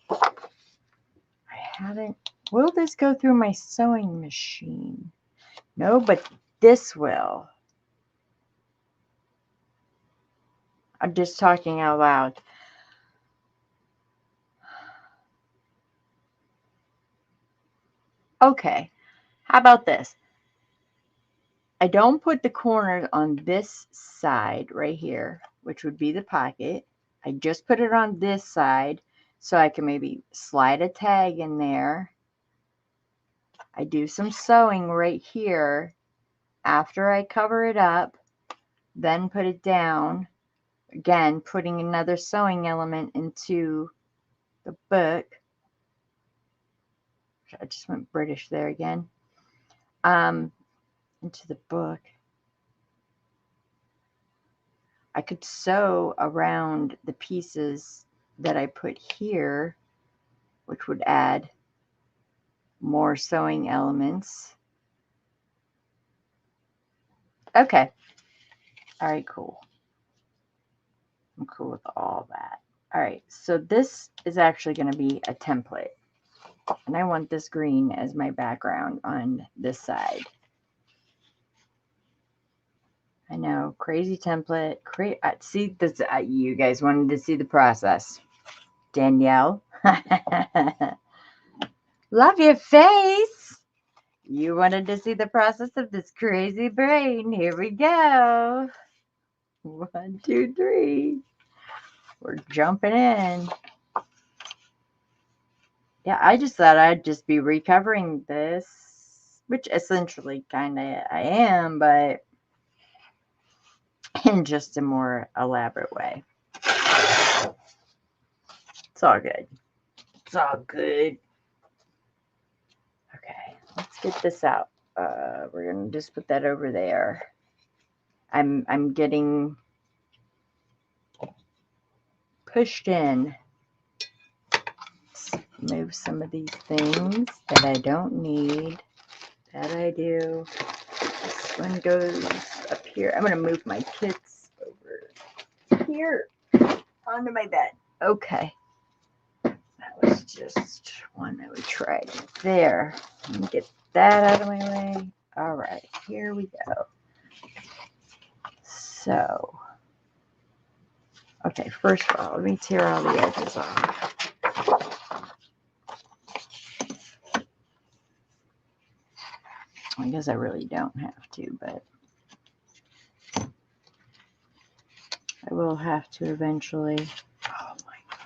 I haven't. Will this go through my sewing machine? No, but this will. I'm just talking out loud. Okay. How about this? I don't put the corners on this side right here, which would be the pocket. I just put it on this side so I can maybe slide a tag in there. I do some sewing right here after I cover it up, then put it down. Again, putting another sewing element into the book. I just went British there again. Into the book. I could sew around the pieces that I put here, which would add more sewing elements. Okay. All right, cool. I'm cool with all that. All right, so this is actually going to be a template. And I want this green as my background on this side. I know, crazy template. See this. You guys wanted to see the process. Danielle. Love your face. You wanted to see the process of this crazy brain. Here we go. 1, 2, 3. We're jumping in. Yeah, I just thought I'd just be recovering this, which essentially kind of I am, but in just a more elaborate way. It's all good. It's all good. Okay, let's get this out. We're gonna just put that over there. I'm getting pushed in. Let's move some of these things that I don't need. That I do. This one goes up here. I'm gonna move my kits over here onto my bed. Okay. That was just one that we tried there. Let me get that out of my way. All right, here we go. So, okay, first of all, let me tear all the edges off. I guess I really don't have to, but I will have to eventually. Oh my gosh.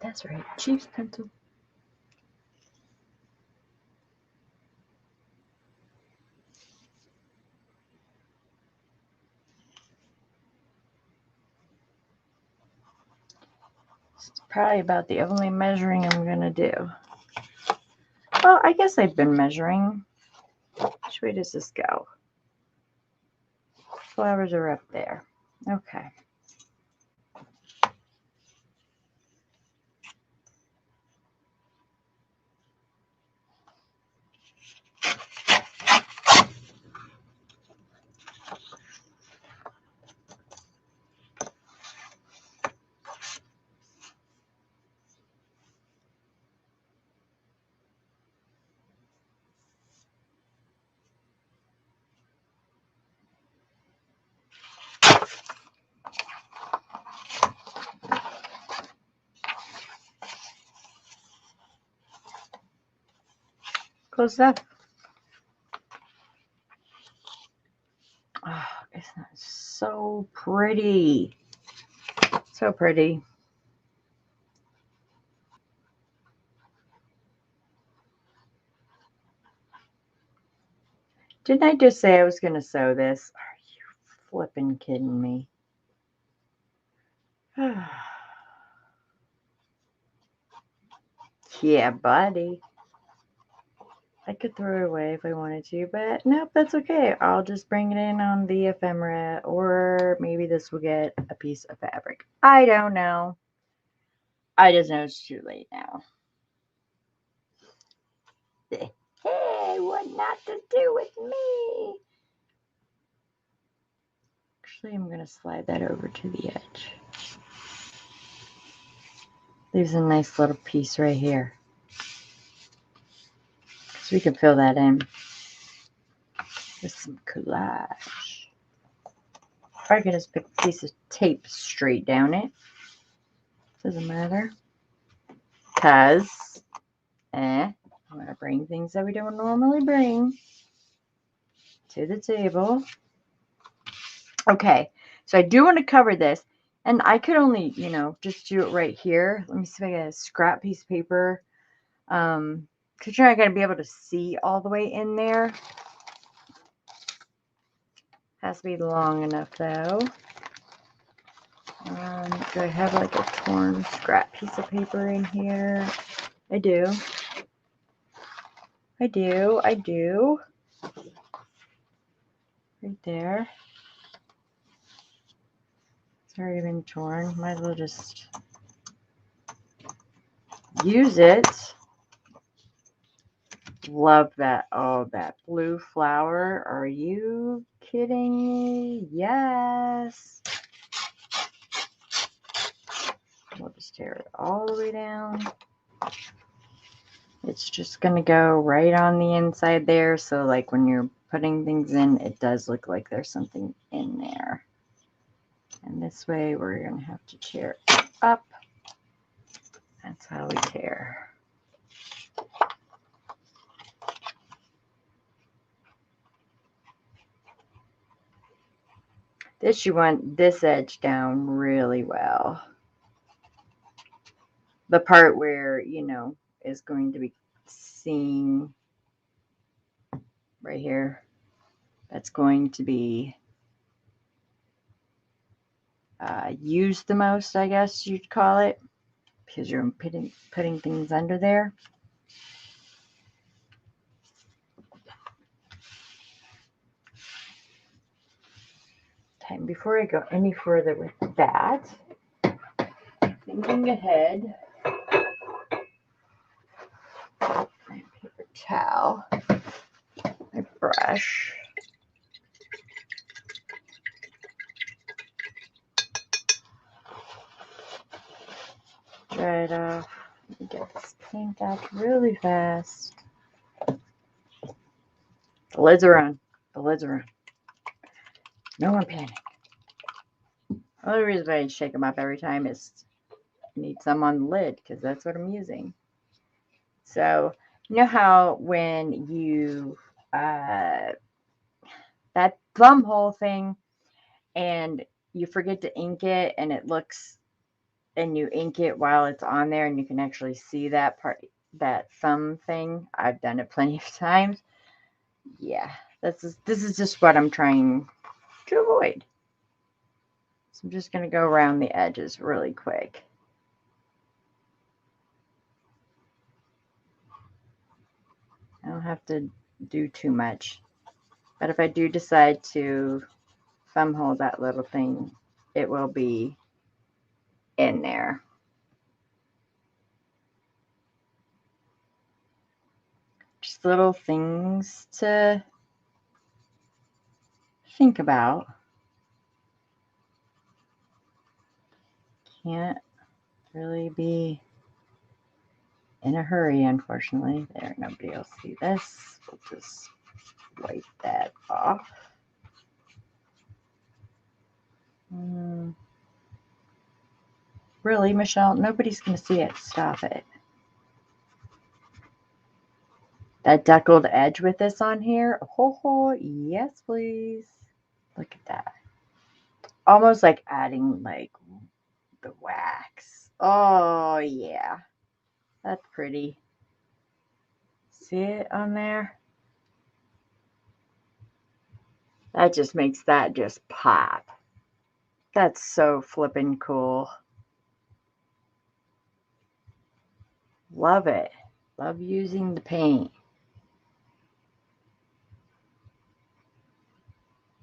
That's right, Chief's pencil. It's probably about the only measuring I'm going to do. Well, I guess I've been measuring. Which way does this go? Flowers are up there. Okay. Close up. Oh, isn't that so pretty? So pretty. Didn't I just say I was going to sew this? Are you flipping kidding me? Yeah, buddy. I could throw it away if I wanted to, but nope, that's okay. I'll just bring it in on the ephemera, or maybe this will get a piece of fabric. I don't know. I just know it's too late now. They want not to do with me. Actually, I'm going to slide that over to the edge. Leaves a nice little piece right here. So we can fill that in with some collage. Or I can just pick a piece of tape straight down it. Doesn't matter. Because I'm going to bring things that we don't normally bring to the table. Okay, so I do want to cover this. And I could only, just do it right here. Let me see if I get a scrap piece of paper. Because you're not going to be able to see all the way in there. Has to be long enough, though. Do I have like a torn scrap piece of paper in here? I do. I do. Right there. It's already been torn. Might as well just use it. Love that. Oh, that blue flower. Are you kidding me? Yes. We'll just tear it all the way down. It's just going to go right on the inside there. So like when you're putting things in, it does look like there's something in there. And this way we're going to have to tear it up. That's how we tear. This, you want this edge down really well. The part where, is going to be seen right here. That's going to be used the most, I guess you'd call it, because you're putting things under there. Okay, before I go any further with that, thinking ahead, my paper towel, my brush. Dry it off. Get this paint out really fast. The lids are on. The lids are on. No more panic. The only reason I shake them up every time is I need some on the lid because that's what I'm using. So, you know how when you, that thumb hole thing, and you forget to ink it and it looks, and you ink it while it's on there and you can actually see that part, that thumb thing. I've done it plenty of times. Yeah, this is just what I'm trying to avoid. So I'm just going to go around the edges really quick. I don't have to do too much. But if I do decide to thumb hold that little thing, it will be in there. Just little things to think about. Can't really be in a hurry, unfortunately. There, nobody will see this. We'll just wipe that off. Really, Michelle? Nobody's going to see it. Stop it. That deckled edge with this on here. Oh, yes, please. Look at that. Almost like adding like the wax. Oh, yeah. That's pretty. See it on there? That just makes that just pop. That's so flippin' cool. Love it. Love using the paint.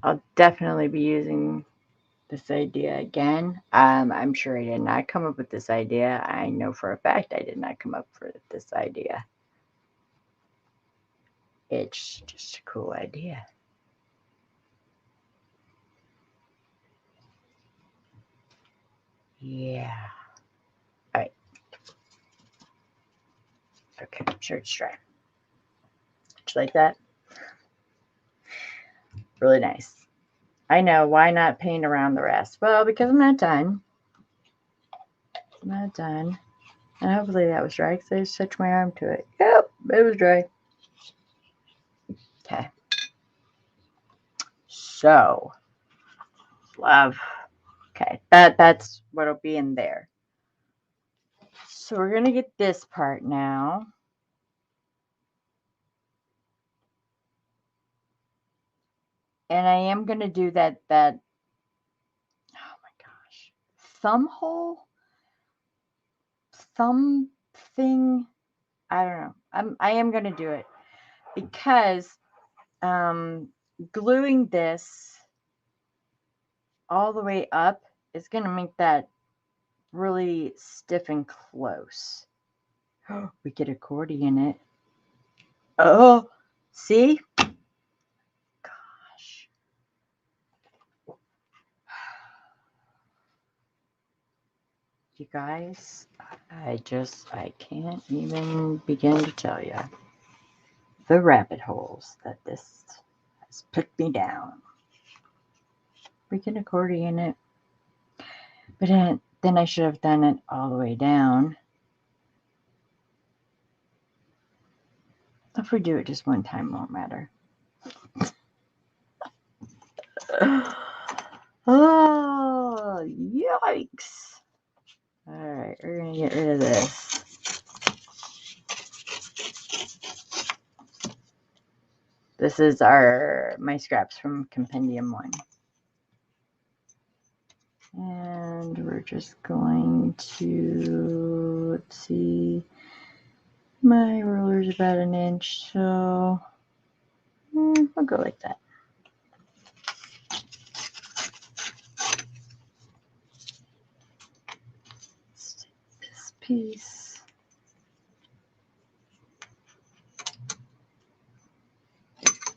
I'll definitely be using this idea again. I'm sure I did not come up with this idea. I know for a fact I did not come up with this idea. It's just a cool idea. Yeah. All right. Okay, I'm sure it's dry. Just like that. Really nice. I know, why not paint around the rest? Well, because I'm not done. I'm not done. And hopefully that was dry because I just touched my arm to it. Yep, it was dry. Okay. So, love. Okay, that's what'll be in there. So we're gonna get this part now. And I am gonna do that oh my gosh. Thumb hole? Thumb thing? I don't know. I am gonna do it because gluing this all the way up is gonna make that really stiff and close. We get accordion it. Oh, see? Gosh. You guys, I can't even begin to tell you the rabbit holes that this has put me down. We can accordion it. But then I should have done it all the way down. If we do it just one time, won't matter. Oh, yikes. All right, we're going to get rid of this. This is my scraps from Compendium 1. And we're just going to, let's see, my ruler's about an inch, so I'll go like that. Let's take this piece.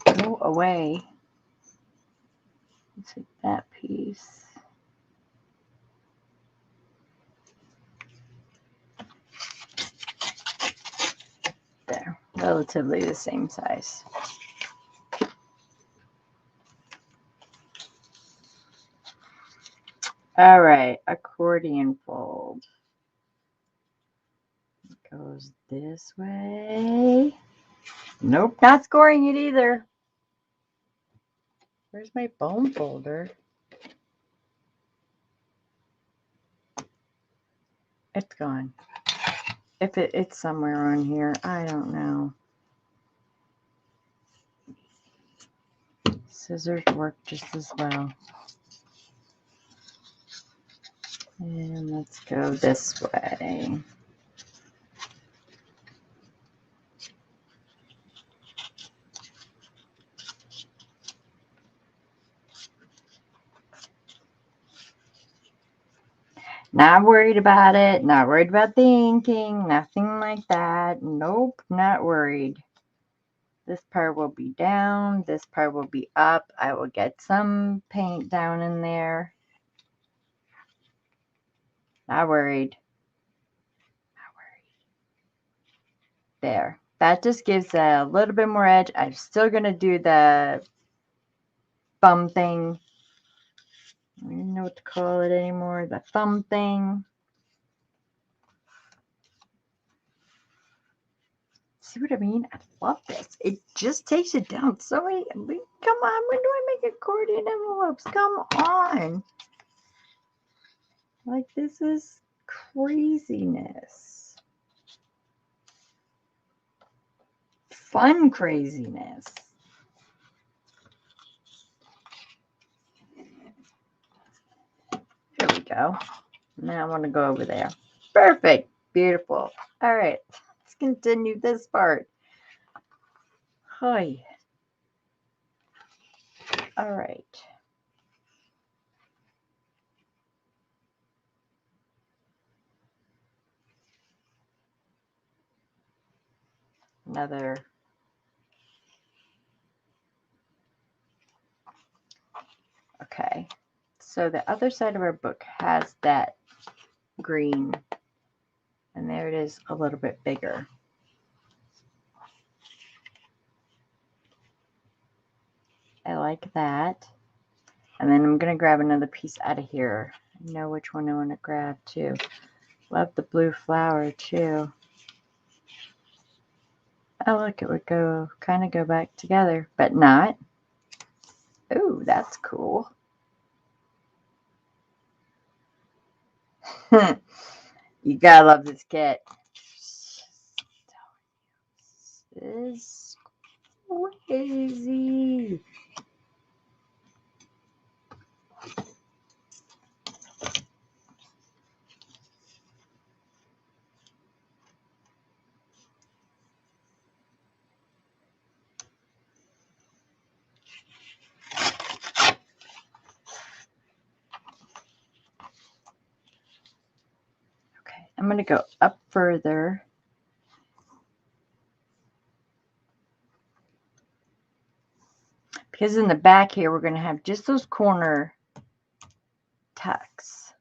Go away. Let's take that piece. There, relatively the same size. All right, accordion fold. It goes this way. Nope, not scoring it either. Where's my bone folder? It's gone. If it's somewhere on here, I don't know. Scissors work just as well. And let's go this way. Not worried about it. Not worried about the inking. Nothing like that. Nope, not worried. This part will be down. This part will be up. I will get some paint down in there. Not worried. Not worried. There. That just gives a little bit more edge. I'm still going to do the thumb thing. I don't even know what to call it anymore. The thumb thing. See what I mean? I love this. It just takes it down so many. Come on, when do I make accordion envelopes? Come on. Like, this is craziness. Fun craziness. There we go. Now I want to go over there. Perfect. Beautiful. All right. Let's continue this part. Hi. All right. Another Okay, so the other side of our book has that green, and there it is a little bit bigger. I like that. And then I'm going to grab another piece out of here. I know which one I want to grab too. Love the blue flower too. Oh, look, it would go kind of go back together, but not. Ooh, that's cool. You gotta love this kit. This is crazy. Okay, I'm gonna go up further. Because in the back here, we're going to have just those corner tucks.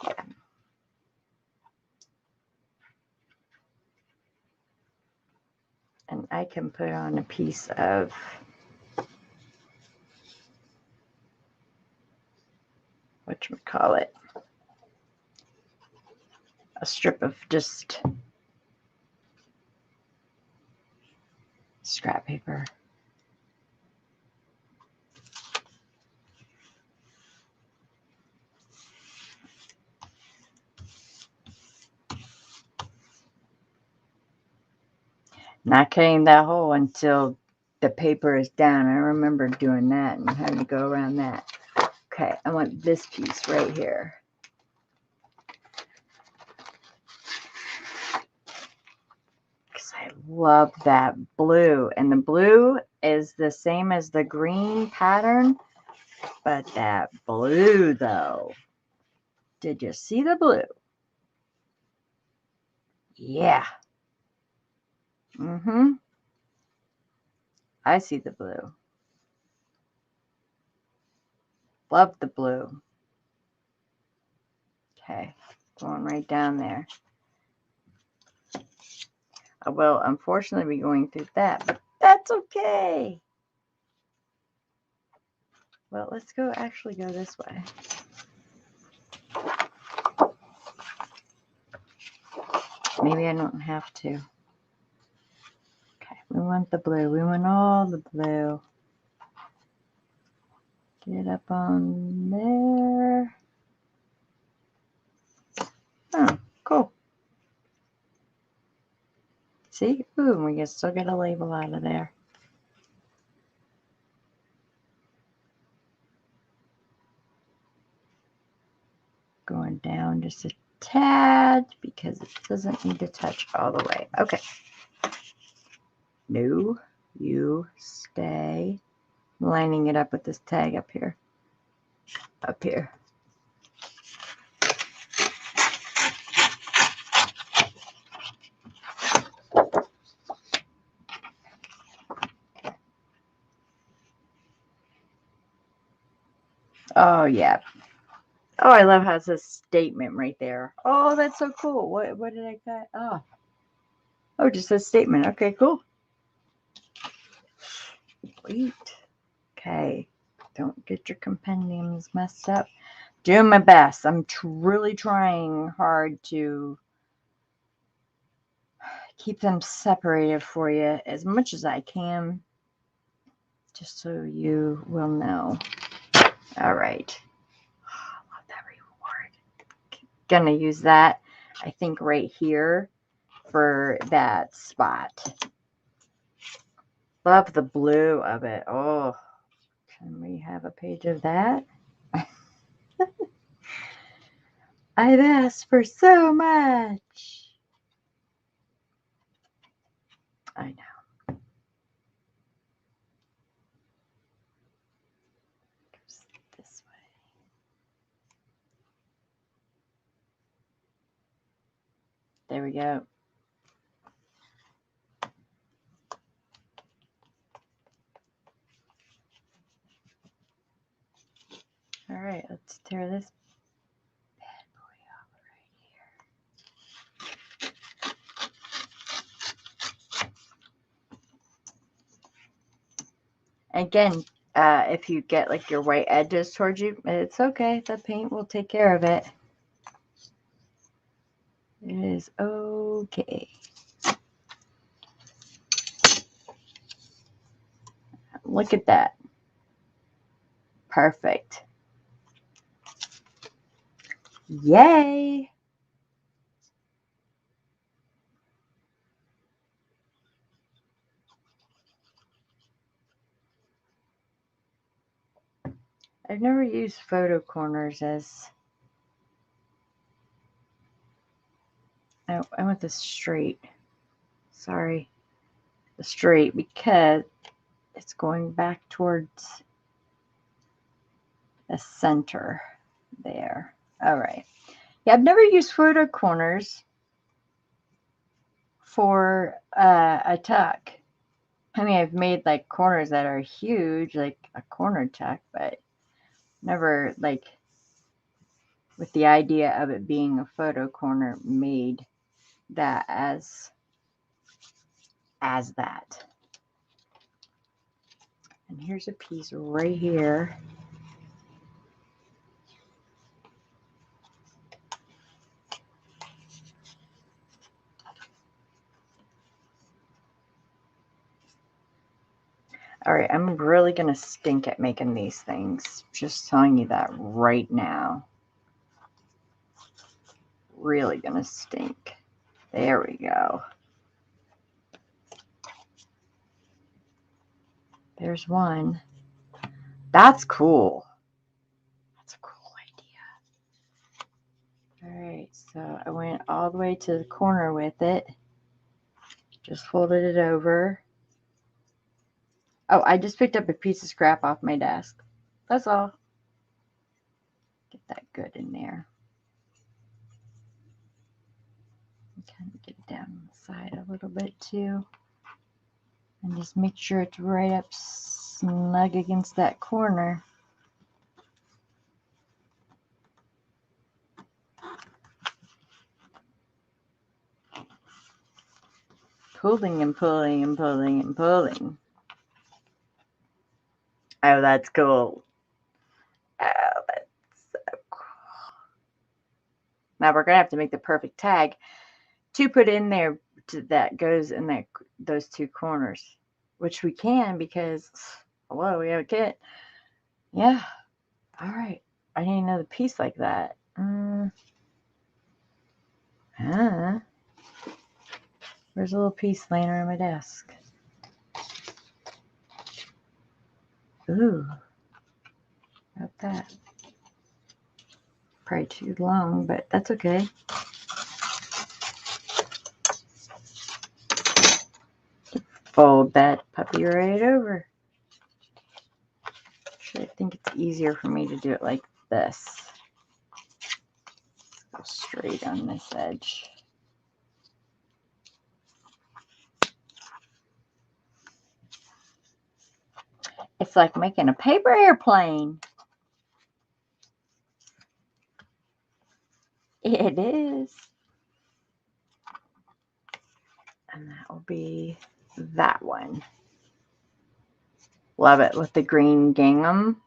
Yeah. And I can put on a piece of whatchamacallit, a strip of just scrap paper. Not cutting that hole until the paper is down. I remember doing that and having to go around that. Okay, I want this piece right here. Because I love that blue. And the blue is the same as the green pattern. But that blue, though. Did you see the blue? Yeah. Mm-hmm. I see the blue. Love the blue. Okay, going right down there. I will unfortunately be going through that, but that's okay. Well, let's actually go this way. Maybe I don't have to. Okay, we want the blue. We want all the blue. Get up on there. Oh, cool. See? Ooh, we can still get a label out of there. Going down just a tad because it doesn't need to touch all the way. Okay. No, you stay. Lining it up with this tag up here. Up here. Oh, yeah. Oh, I love how it says statement right there. Oh, that's so cool. What did I get? Oh, it just says statement. Okay, cool. Sweet. Okay. Don't get your compendiums messed up. Doing my best. I'm really trying hard to keep them separated for you as much as I can, just so you will know. All right. Oh, love that reward. Gonna use that, I think, right here for that spot. Love the blue of it. Oh, can we have a page of that? I've asked for so much. I know. Goes this way. There we go. All right, let's tear this bad boy off right here. Again, if you get like your white edges towards you, it's okay. The paint will take care of it. It is okay. Look at that. Perfect. Yay. I've never used photo corners as... I went the straight. Sorry. The straight because it's going back towards the center there. All right. Yeah, I've never used photo corners for a tuck. I mean, I've made like corners that are huge, like a corner tuck, but never like with the idea of it being a photo corner made that as that. And here's a piece right here. All right, I'm really going to stink at making these things. Just telling you that right now. Really going to stink. There we go. There's one. That's cool. That's a cool idea. All right, so I went all the way to the corner with it. Just folded it over. Oh, I just picked up a piece of scrap off my desk. That's all. Get that good in there. Kind of get it down on the side a little bit too. And just make sure it's right up snug against that corner. Pulling and pulling and pulling and pulling. Oh, that's cool. Oh, that's so cool. Now we're going to have to make the perfect tag to put in there that goes in that those two corners, which we can because, hello, we have a kit. Yeah. All right. I need another piece like that. There's a little piece laying around my desk. Ooh. About that. Probably too long, but that's okay. Fold that puppy right over. Actually, I think it's easier for me to do it like this. Go straight on this edge. It's like making a paper airplane. It is. And that will be that one. Love it with the green gingham.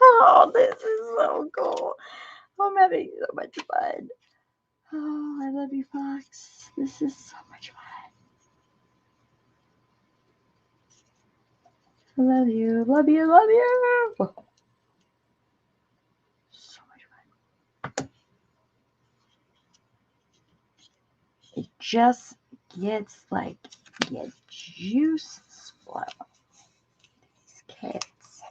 Oh, this is so cool. I'm having so much fun. Oh, I love you, Fox. This is so much fun. I love you, love you, love you. So much fun. It just gets like your juice flow. These cats.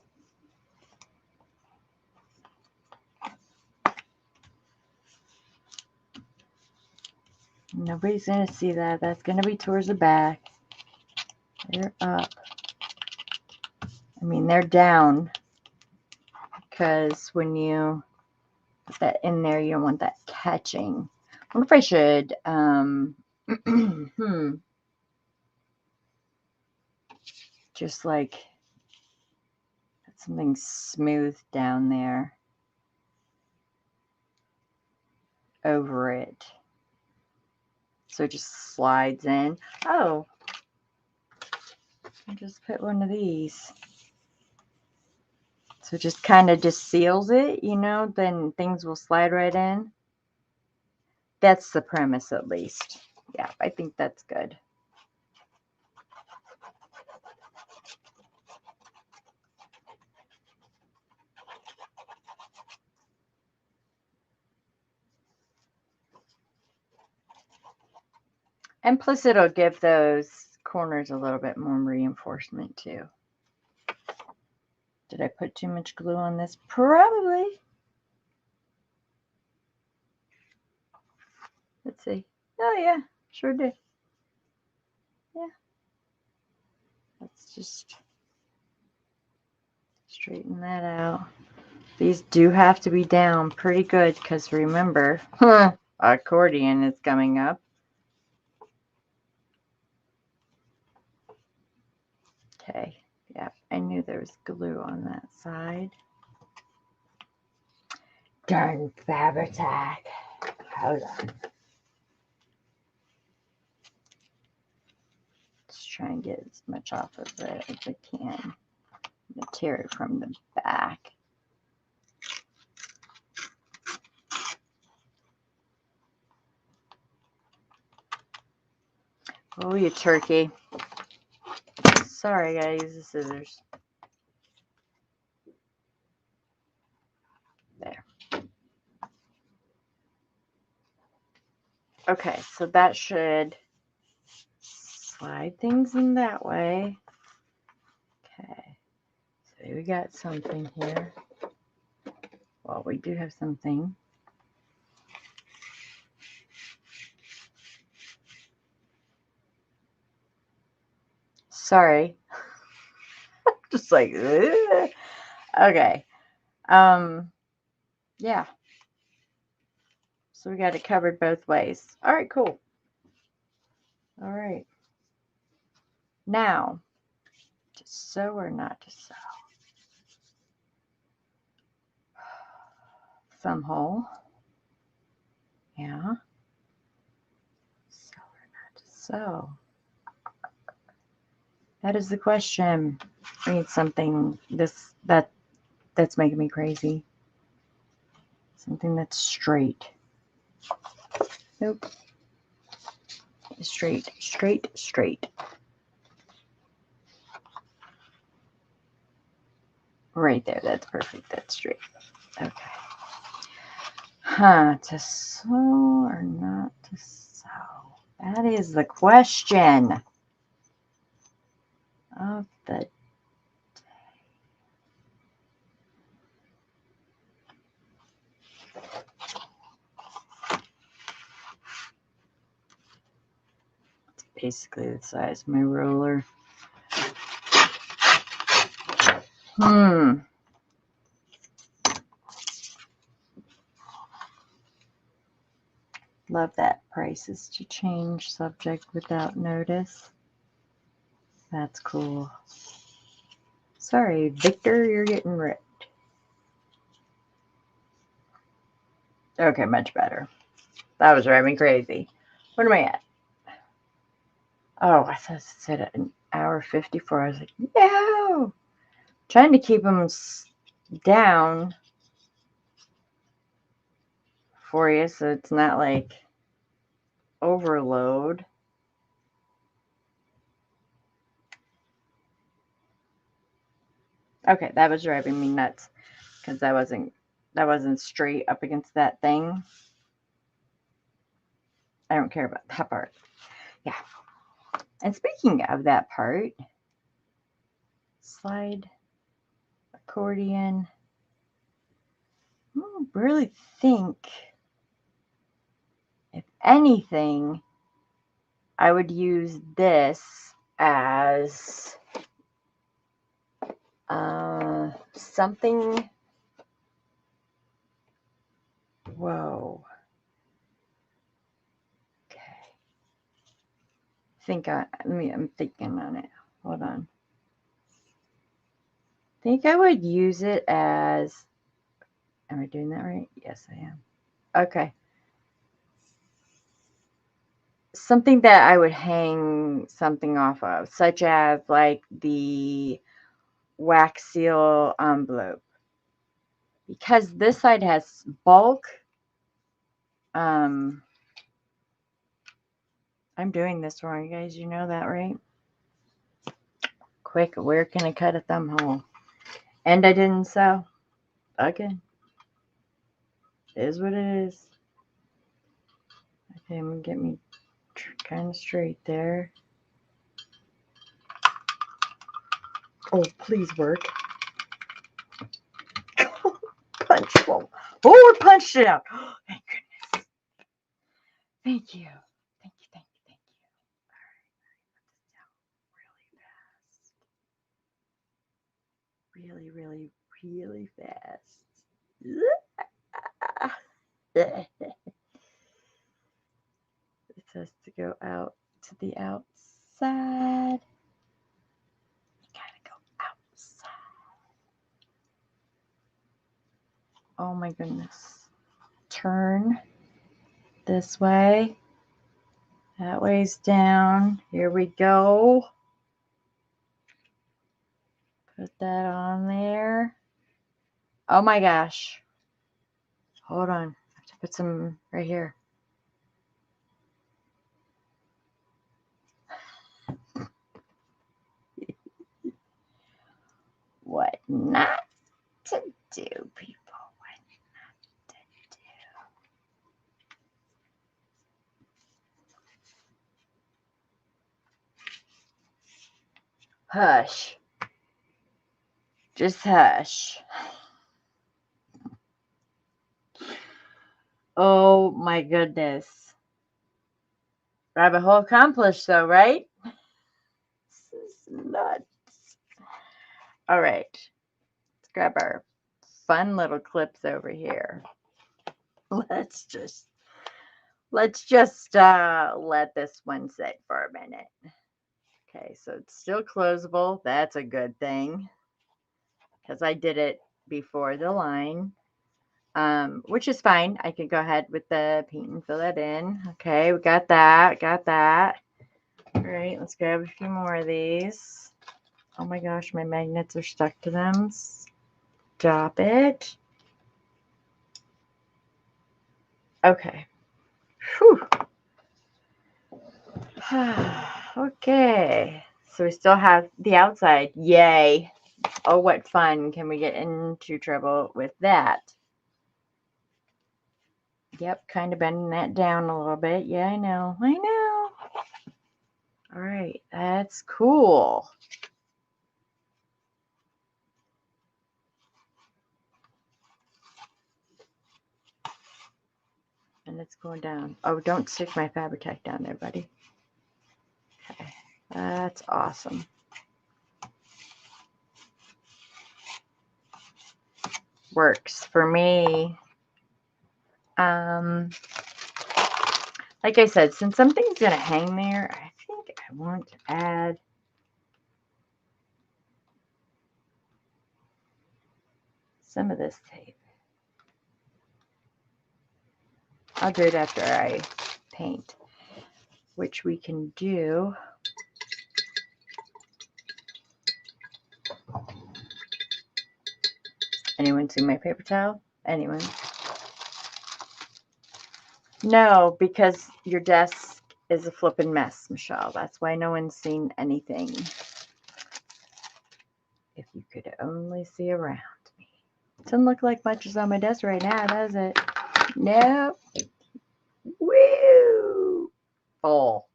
Nobody's going to see that. That's going to be towards the back. They're up. I mean, they're down. Because when you put that in there, you don't want that catching. I wonder if I should, just like, something smooth down there over it. So it just slides in. Oh, I just put one of these. So it just kind of just seals it, you know, then things will slide right in. That's the premise, at least. Yeah, I think that's good. And plus it'll give those corners a little bit more reinforcement too. Did I put too much glue on this? Probably. Let's see. Oh yeah, sure did. Yeah. Let's just straighten that out. These do have to be down pretty good because remember, accordion is coming up. Okay, yeah, I knew there was glue on that side. Darn Fabri-Tac. Hold on. Let's try and get as much off of it as I can. I'm going to tear it from the back. Oh, you turkey. Sorry, I gotta use the scissors. There. Okay, so that should slide things in that way. Okay, so we got something here. Well, we do have something. Sorry. Just like, ugh. Okay. Yeah. So we got it covered both ways. All right, cool. All right. Now, to sew or not to sew? Thumb hole. Yeah. Sew or not to sew? That is the question. I need something that's making me crazy. Something that's straight. Nope. Straight, straight, straight. Right there. That's perfect. That's straight. Okay. To sew or not to sew? That is the question of the day. It's basically the size of my roller. Love that prices to change subject without notice. That's cool. Sorry, Victor, you're getting ripped. Okay, much better. That was driving me crazy. What am I at? Oh, I thought it said an hour 54. I was like, no. Trying to keep them down for you so it's not like overload. Okay, that was driving me nuts because that wasn't straight up against that thing. I don't care about that part. Yeah. And speaking of that part, slide, accordion. I don't really think, if anything, I would use this as something. Whoa. Okay. I'm thinking on it. Hold on. think I would use it as, am I doing that right? Yes, I am. Okay. Something that I would hang something off of, such as like the wax seal envelope. Because this side has bulk, I'm doing this wrong, you guys. You know that, right? Quick, where can I cut a thumb hole? And I didn't sew. Okay. It is what it is. Okay, I'm going to get me kind of straight there. Oh, please work. Punch hole. Oh, it punched it out. Oh, thank goodness. Thank you. Thank you, thank you, thank you. All right, really fast. Really, really, really fast. It says to go out to the outside. You gotta go outside. Oh my goodness. Turn this way. That way's down. Here we go. Put that on there. Oh my gosh. Hold on. I have to put some right here. What not to do, people. What not to do. Hush. Just hush. Oh my goodness. Rabbit hole accomplished though, right? This is nuts. All right. Let's grab our fun little clips over here. Let's just let this one sit for a minute. Okay, so it's still closable. That's a good thing because I did it before the line, which is fine. I can go ahead with the paint and fill that in. Okay, we got that. All right, let's grab a few more of these. Oh my gosh, my magnets are stuck to them. Stop it. Okay. Whew. Okay, so we still have the outside. Yay. Oh, what fun. Can we get into trouble with that? Yep, kind of bending that down a little bit. Yeah, I know. All right, that's cool. And it's going down. Oh, don't stick my Fabri-Tac down there, buddy. Okay, that's awesome. Works for me. Like I said, since something's going to hang there, I think I want to add some of this tape. I'll do it after I paint, which we can do. Anyone see my paper towel? Anyone? No, because your desk is a flippin' mess, Michelle. That's why no one's seen anything. If you could only see around me. Doesn't look like much is on my desk right now, does it? Nope. Woo! Full.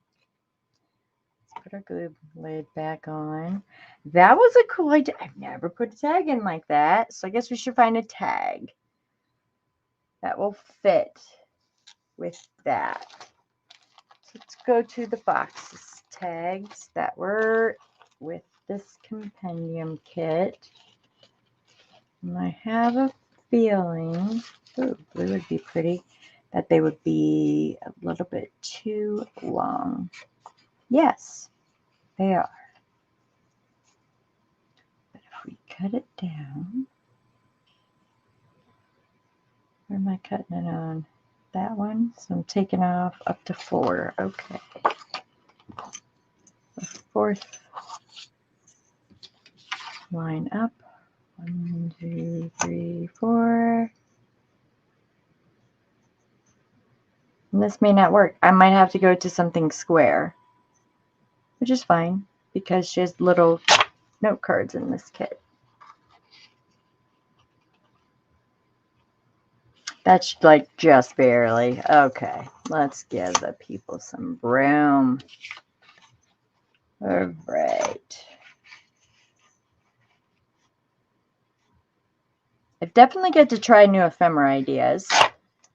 Let's put our glue lid back on. That was a cool idea. I've never put a tag in like that, so I guess we should find a tag that will fit with that. So let's go to the FOXY tags that were with this compendium kit. And I have a feeling, ooh, blue would be pretty, that they would be a little bit too long. Yes, they are. But if we cut it down. Where am I cutting it on? That one. So I'm taking off up to 4. Okay. The 4th line up. 1, 2, 3, 4. And this may not work. I might have to go to something square, which is fine because she has little note cards in this kit. That's like just barely. Okay, let's give the people some room. All right. I definitely get to try new ephemera ideas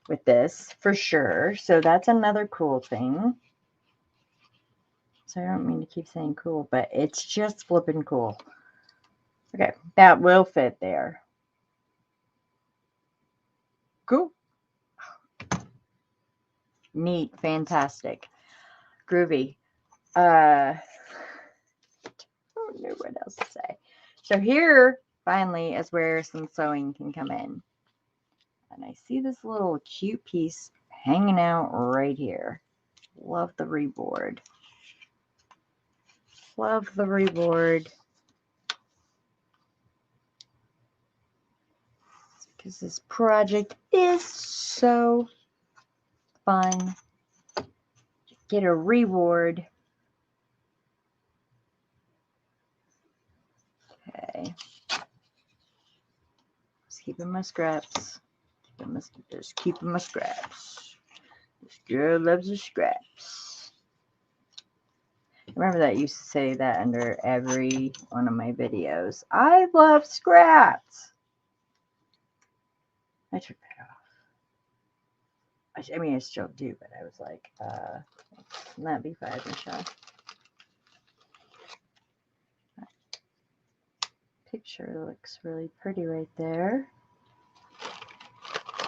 with this for sure. So that's another cool thing. So I don't mean to keep saying cool, but it's just flipping cool. Okay, that will fit there. Cool. Neat, fantastic, groovy. I don't know what else to say. So here, finally, is where some sewing can come in. And I see this little cute piece hanging out right here. Love the reboard. Love the reboard. Because this project is so fun. Get a reward. Okay. Just keeping my scraps. Just keeping my scraps. This girl loves her scraps. Remember that I used to say that under every one of my videos. I love scraps. I took that off. I mean, I still do, but I was like, not B5, Michelle. Picture looks really pretty right there.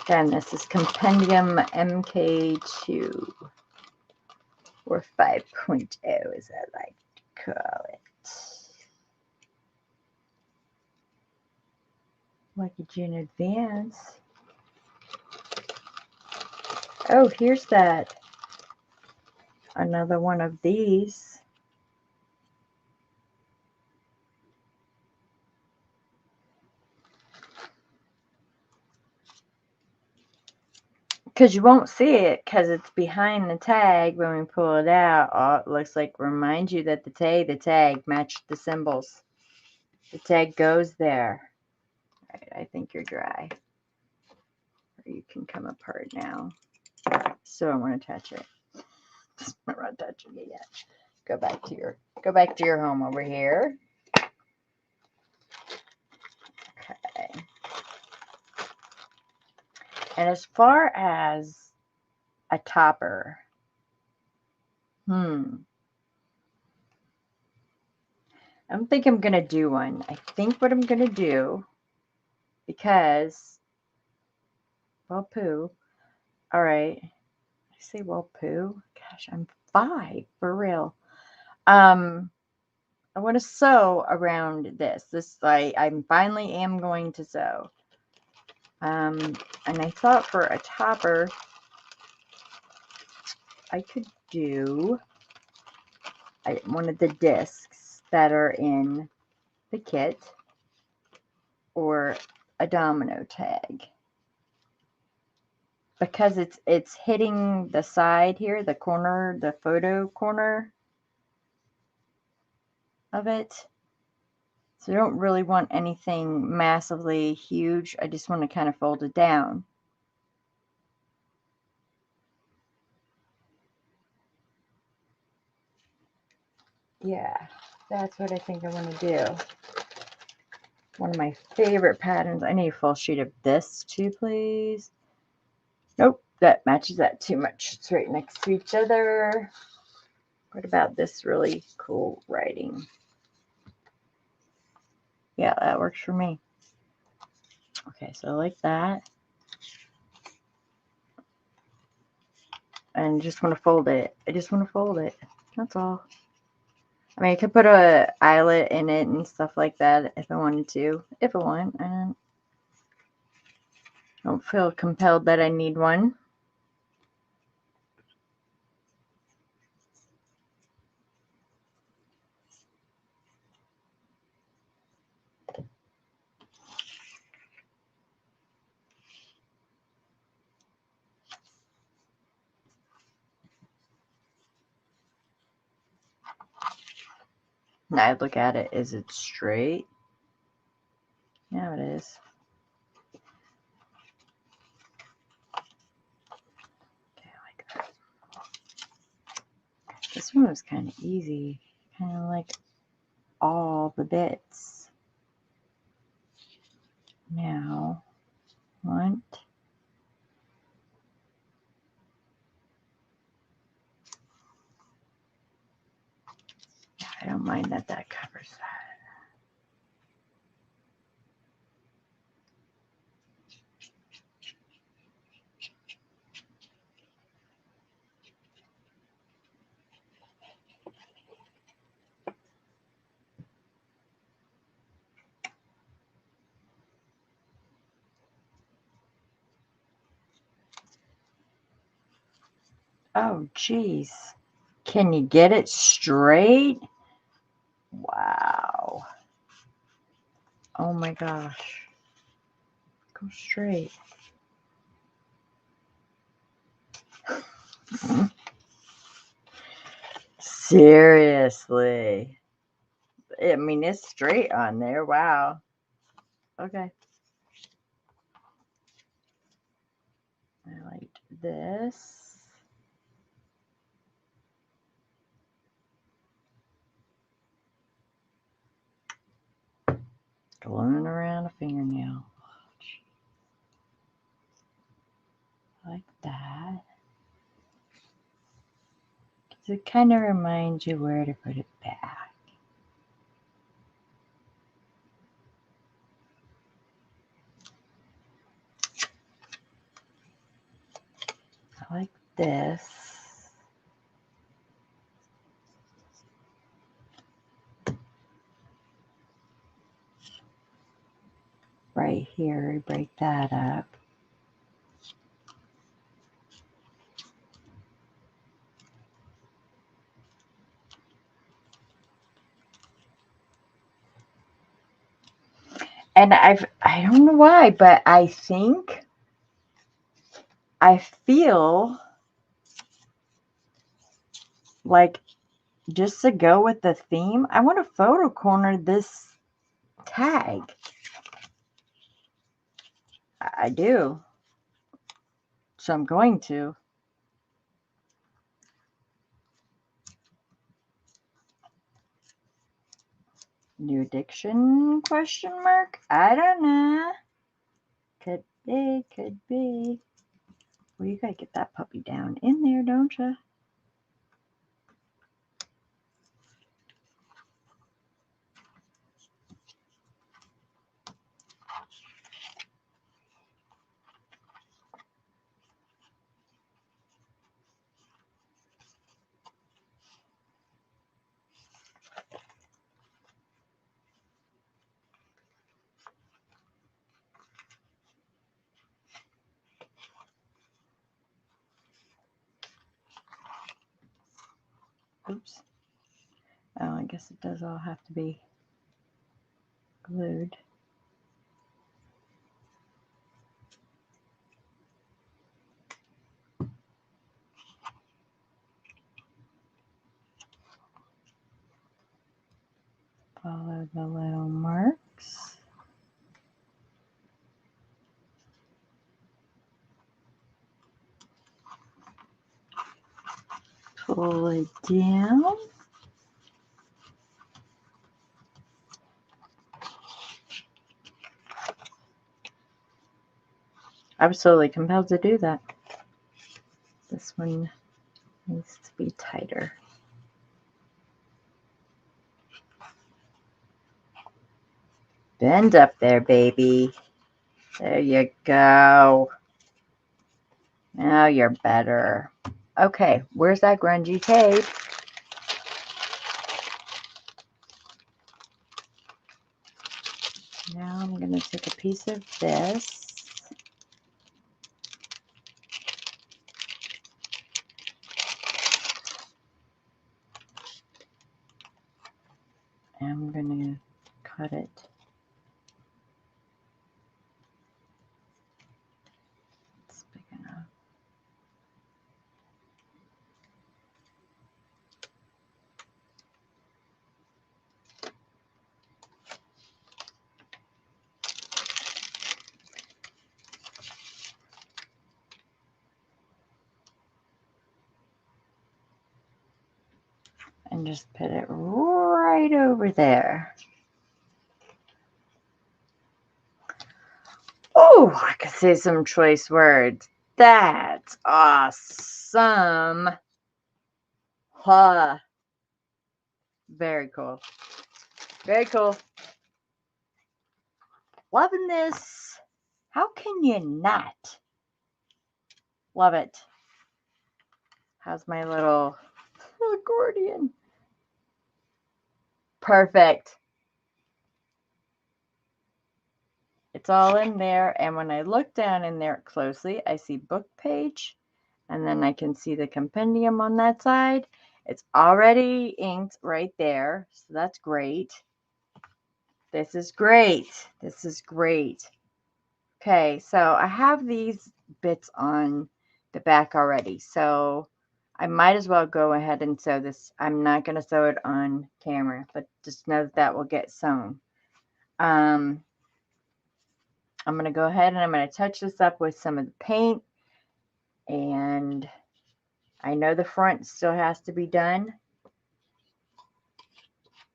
Again, this is Compendium MK2 or 5.0 as I like to call it. Lucky June Advance. Oh, here's that. Another one of these. Because you won't see it because it's behind the tag when we pull it out. Oh, it looks like reminds you that the tag matched the symbols. The tag goes there. All right, I think you're dry. Or you can come apart now. So I want to touch it. I'm not touching it yet. Go back to your home over here. Okay. And as far as a topper, I don't think I'm going to do one. I think what I'm going to do, because, well, poo. All right. I say, well, poo. Gosh, I'm 5 for real. I want to sew around this. I finally am going to sew. And I thought for a topper, I could do one of the discs that are in the kit or a domino tag. Because it's hitting the side here, the corner, the photo corner of it. So I don't really want anything massively huge. I just want to kind of fold it down. Yeah, that's what I think I want to do. One of my favorite patterns. I need a full sheet of this too, please. Nope, that matches that too much. It's right next to each other. What about this really cool writing? Yeah, that works for me. Okay, so like that. And just want to fold it. I just want to fold it. That's all. I mean, I could put a eyelet in it and stuff like that if I wanted to. If I want. I don't feel compelled that I need one. Now I look at it. Is it straight? Yeah, it is. Okay, I like that. This one was kind of easy. Kind of like all the bits. Now, want I don't mind that covers that. Oh, geez. Can you get it straight? Wow. Oh my gosh. Go straight. Seriously. I mean, it's straight on there. Wow. Okay. I like this. Gluing around a fingernail. Like that. Because it kind of reminds you where to put it back. I like this. Right here, break that up. And I don't know why, but I think I feel like just to go with the theme, I want to photo corner this tag. I do. So I'm going to. New addiction, question mark? I don't know. Could be, could be. Well, you gotta get that puppy down in there, don't you? Oops. Oh, I guess it does all have to be glued. Follow the little marks. Pull it down. Absolutely compelled to do that. This one needs to be tighter. Bend up there, baby. There you go. Now you're better. Okay, where's that grungy tape? going to take a piece of this. And I'm going to cut it. It's big enough. And just put it right over there. Oh, I can say some choice words. That's awesome. Huh. Very cool. Very cool. Loving this. How can you not? Love it. How's my little accordion? Perfect. It's all in there, and when I look down in there closely, I see book page, and then I can see the compendium on that side. It's already inked right there, so that's great. This is great. This is great. Okay, so I have these bits on the back already, so I might as well go ahead and sew this. I'm not going to sew it on camera, but just know that that will get sewn. I'm going to go ahead and I'm going to touch this up with some of the paint, and I know the front still has to be done.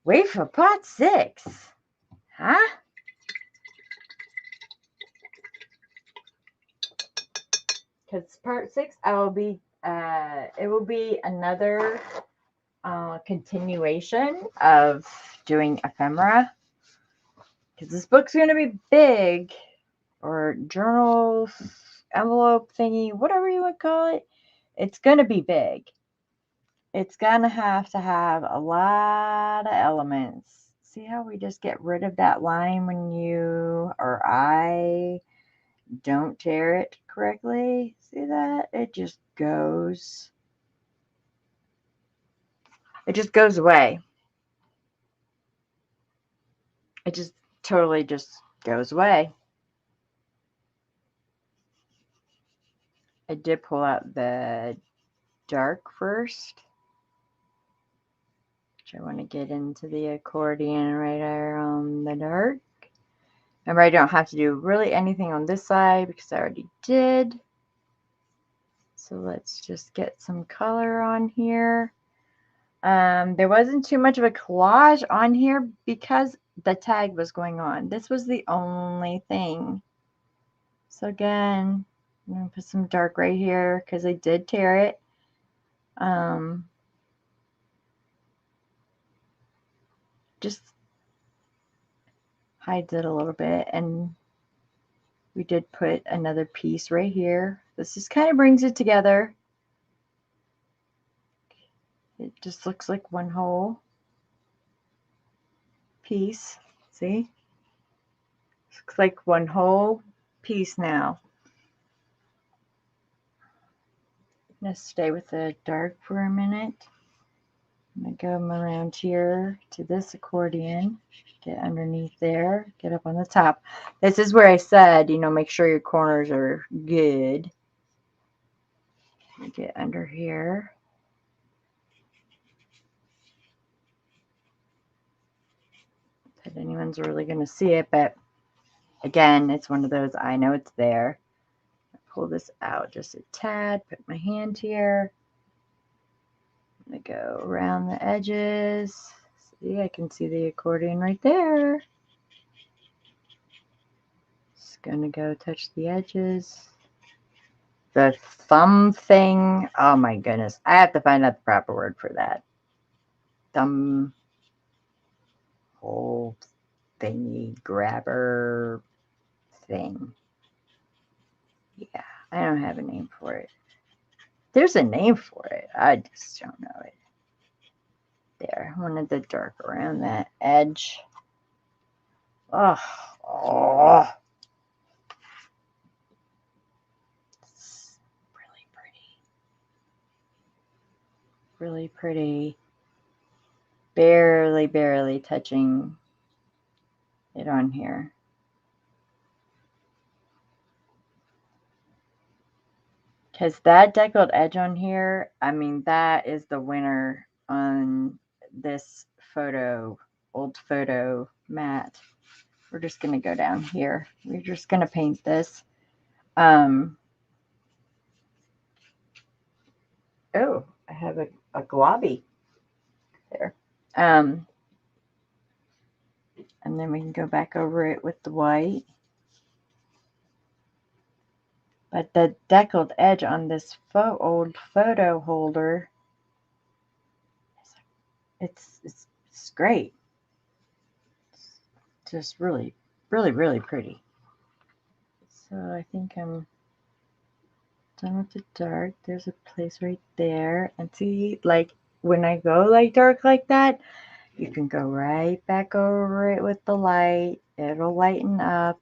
Wait for part 6, huh? Because part 6, I will be, it will be another continuation of doing ephemera, because this book's going to be big, or journal envelope thingy, whatever you would call it. It's going to be big. It's going to have a lot of elements. See how we just get rid of that line when you or I don't tear it correctly? See that? It just goes away. It just totally just goes away. I did pull out the dark first, which I want to get into the accordion right there on the dark. Remember, I don't have to do really anything on this side because I already did. So let's just get some color on here. There wasn't too much of a collage on here because the tag was going on. This was the only thing. So again, I'm going to put some dark right here because I did tear it. Just hides it a little bit, and we did put another piece right here. This just kind of brings it together. It just looks like one whole piece. See? Looks like one whole piece now. I'm going to stay with the dark for a minute. I'm going to come around here to this accordion. Get underneath there. Get up on the top. This is where I said, you know, make sure your corners are good. Get under here. Not that anyone's really going to see it, but again, it's one of those, I know it's there. I pull this out just a tad, put my hand here. I'm going to go around the edges. See, I can see the accordion right there. Just going to go touch the edges. The thumb thing, oh my goodness. I have to find out the proper word for that. Thumb hole thingy grabber thing. Yeah, I don't have a name for it. There's a name for it. I just don't know it. There, I wanted the dark around that edge. Oh, Oh, it's really pretty. Really pretty. Barely touching it on here. Because that deckled edge on here, I mean, that is the winner on this photo, old photo mat. We're just going to go down here. We're just going to paint this. Oh, I have a globby there. And then we can go back over it with the white. But the deckled edge on this old photo holder, it's great. It's just really pretty. So I think I'm done with the dark. There's a place right there. And see, like when I go like dark like that, you can go right back over it with the light. It'll lighten up.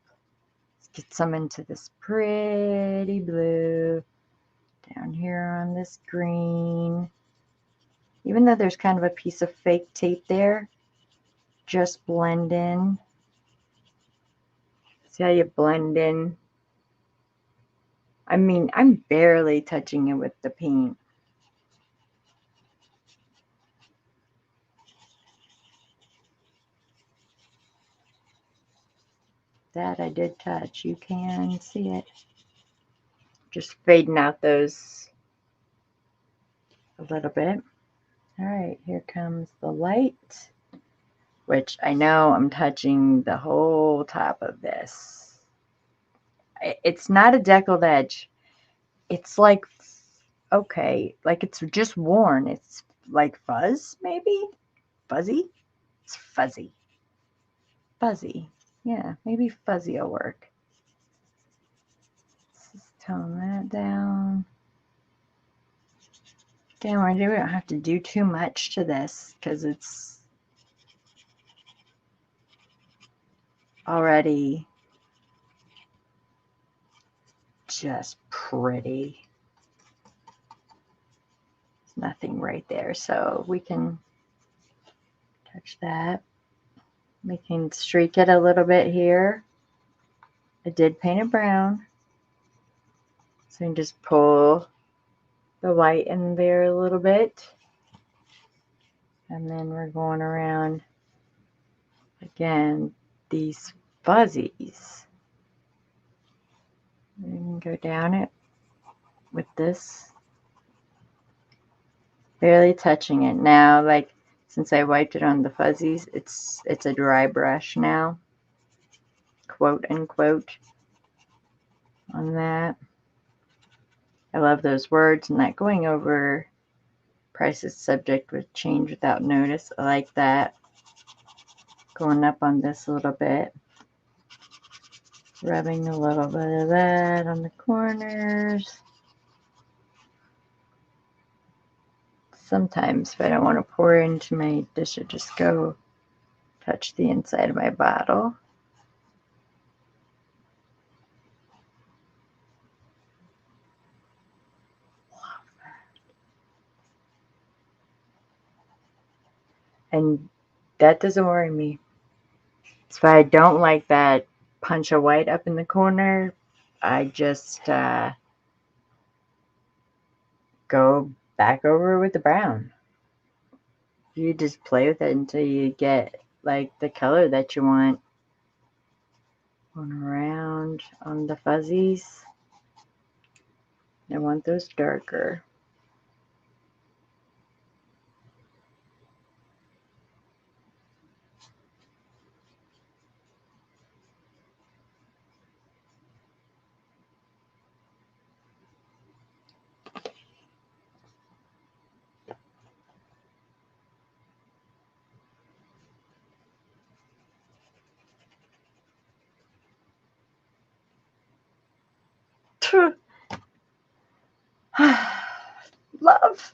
Let's get some into this pretty blue. Down here on this green. Even though there's kind of a piece of fake tape there, just blend in. See how you blend in? I mean, I'm barely touching it with the paint. That I did touch. You can see it. Just fading out those a little bit. All right, here comes the light, which I know I'm touching the whole top of this. It's not a deckled edge. It's like, okay, like it's just worn. It's like fuzz, maybe? Fuzzy? It's fuzzy. Fuzzy. Yeah, maybe fuzzy will work. Let's just tone that down. Again, we don't have to do too much to this because it's already just pretty. There's nothing right there, so we can touch that. We can streak it a little bit here. I did paint it brown. So you can just pull the white in there a little bit. And then we're going around, again, these fuzzies. We can go down it with this. Barely touching it. Now, like, since I wiped it on the fuzzies, it's a dry brush now. Quote unquote. On that. I love those words. Not going over prices subject with change without notice. I like that. Going up on this a little bit. Rubbing a little bit of that on the corners. Sometimes if I don't want to pour into my dish, I just go touch the inside of my bottle. And that doesn't worry me. So if I don't like that punch of white up in the corner, I just go back over with the brown. You just play with it until you get like the color that you want. Going around on the fuzzies. I want those darker. Love.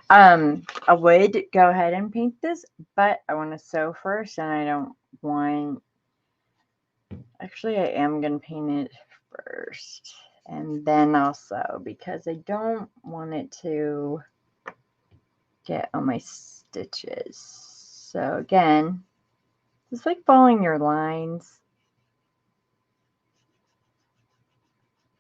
I would go ahead and paint this, but I want to sew first, and I Actually, I am going to paint it first and then I'll sew because I don't want it to get on my stitches. So again, just like following your lines.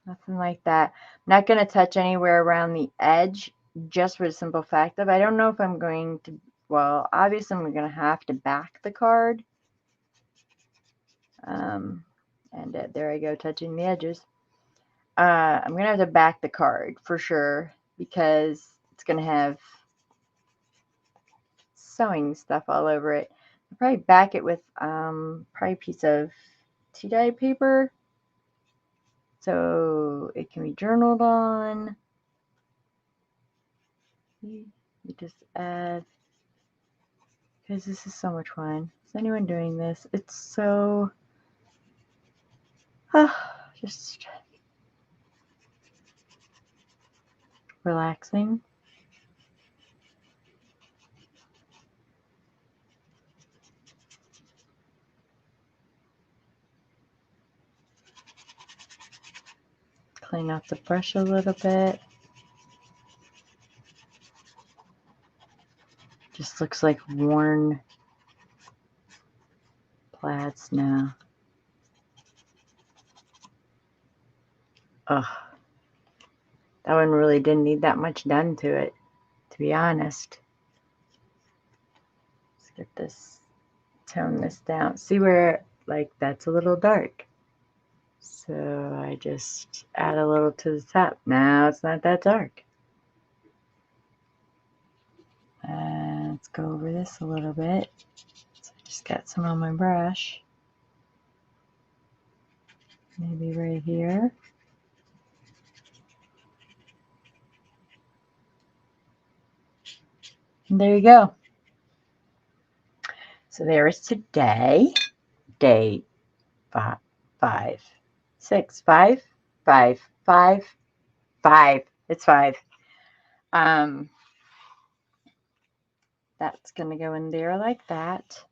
Nothing like that. I'm not going to touch anywhere around the edge just for the simple fact of I don't know if I'm going to, well, obviously I'm going to have to back the card. There I go, touching the edges. I'm going to have to back the card for sure because it's going to have sewing stuff all over it. I'll probably back it with probably a piece of tea dye paper so it can be journaled on. You just add, because this is so much fun. Is anyone doing this? It's so just relaxing. Clean out the brush a little bit. Just looks like worn plaids now. Ugh. That one really didn't need that much done to it, to be honest. Let's get this, tone this down. See where, like, that's a little dark. So I just add a little to the top. Now it's not that dark. Let's go over this a little bit. So I just got some on my brush. Maybe right here. And there you go. So there is today, day 5, 5, 6, 5, 5, 5, 5. It's 5. That's going to go in there like that.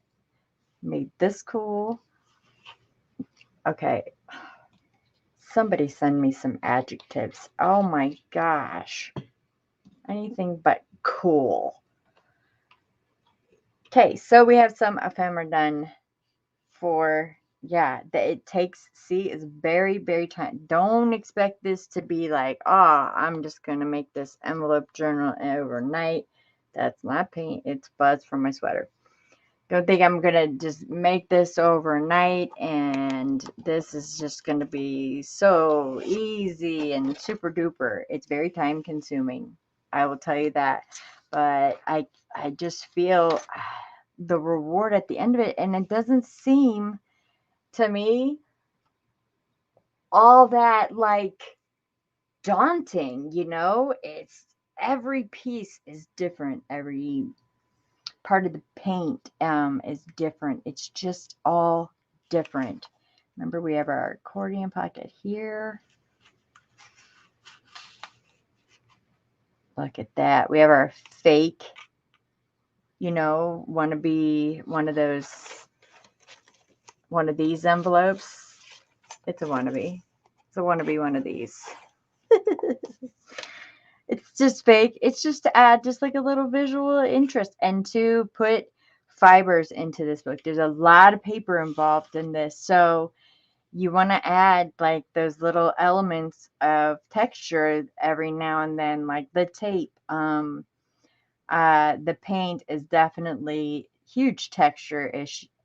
Made this cool. Okay. Somebody send me some adjectives. Oh my gosh. Anything but cool. Okay, so we have some ephemera done for, yeah, that it takes, see, it's very, very time. Don't expect this to be like, oh, I'm just going to make this envelope journal overnight. That's not paint. It's fuzz from my sweater. Don't think I'm going to just make this overnight and this is just going to be so easy and super duper. It's very time consuming. I will tell you that. But I just feel the reward at the end of it, and it doesn't seem to me all that like daunting, you know? It's every piece is different. Every part of the paint is different. It's just all different. Remember, we have our accordion pocket here. Look at that. We have our fake, you know, want to be one of those, one of these envelopes. It's a wannabe. It's a wannabe one of these. It's just fake. It's just to add just like a little visual interest and to put fibers into this book. There's a lot of paper involved in this. So you want to add like those little elements of texture every now and then, like the tape. The paint is definitely huge texture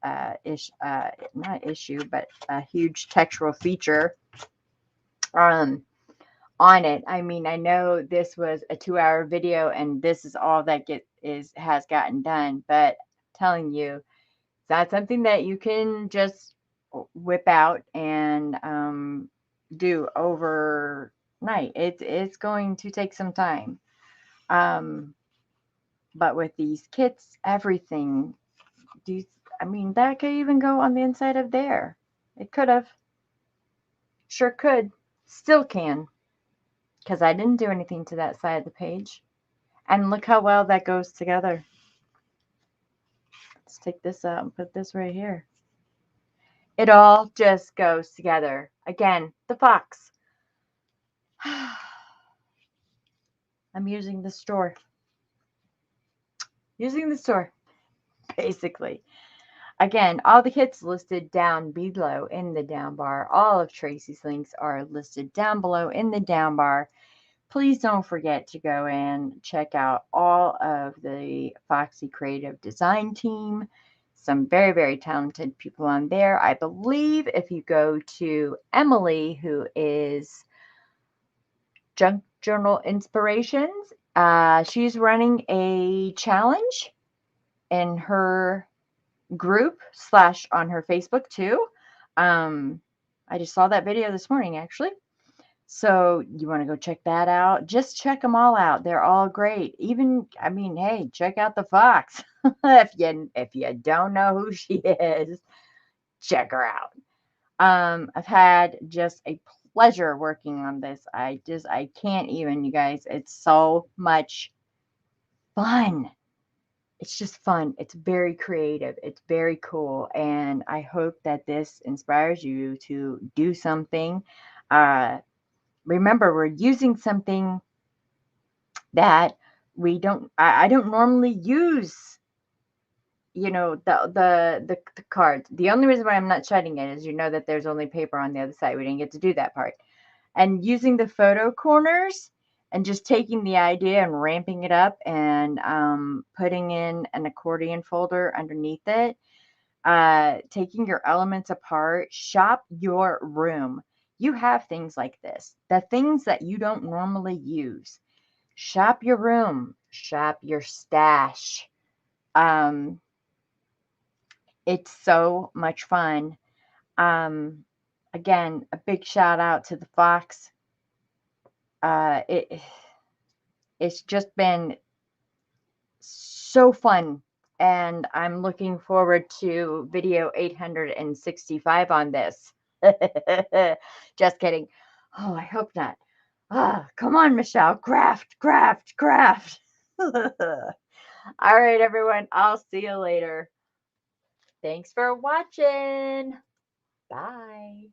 not issue, but a huge textural feature on it. I mean, I know this was a 2-hour video and this is all that has gotten done, but I'm telling you, it's not something that you can just whip out and do overnight. It's going to take some time. But with these kits, everything, I mean, that could even go on the inside of there. It could have. Sure could. Still can. Because I didn't do anything to that side of the page. And look how well that goes together. Let's take this out and put this right here. It all just goes together. Again, the fox. I'm using the store. Using the store, basically. Again, all the kits listed down below in the down bar. All of Tracy's links are listed down below in the down bar. Please don't forget to go and check out all of the FOXY Creative Design team. Some very, very talented people on there. I believe if you go to Emily, who is Junk Journal Inspirations, she's running a challenge in her group / on her Facebook too. I just saw that video this morning actually. So you want to go check that out? Just check them all out. They're all great. Even, I mean, hey, check out the fox. if you don't know who she is, check her out. I've had just a pleasure working on this. I can't even, you guys. It's so much fun. It's just fun. It's very creative. It's very cool. And I hope that this inspires you to do something. Remember, we're using something that I don't normally use, the cards. The only reason why I'm not shutting it is that there's only paper on the other side. We didn't get to do that part. And using the photo corners and just taking the idea and ramping it up and putting in an accordion folder underneath it, taking your elements apart, shop your room. You have things like this, the things that you don't normally use. Shop your room, shop your stash. Um, it's so much fun. Um, Again, a big shout out to the Fox. It's just been so fun, and I'm looking forward to video 865 on this. Just kidding. Oh, I hope not. Come on, Michelle. Craft, craft, craft. All right, everyone. I'll see you later. Thanks for watching. Bye.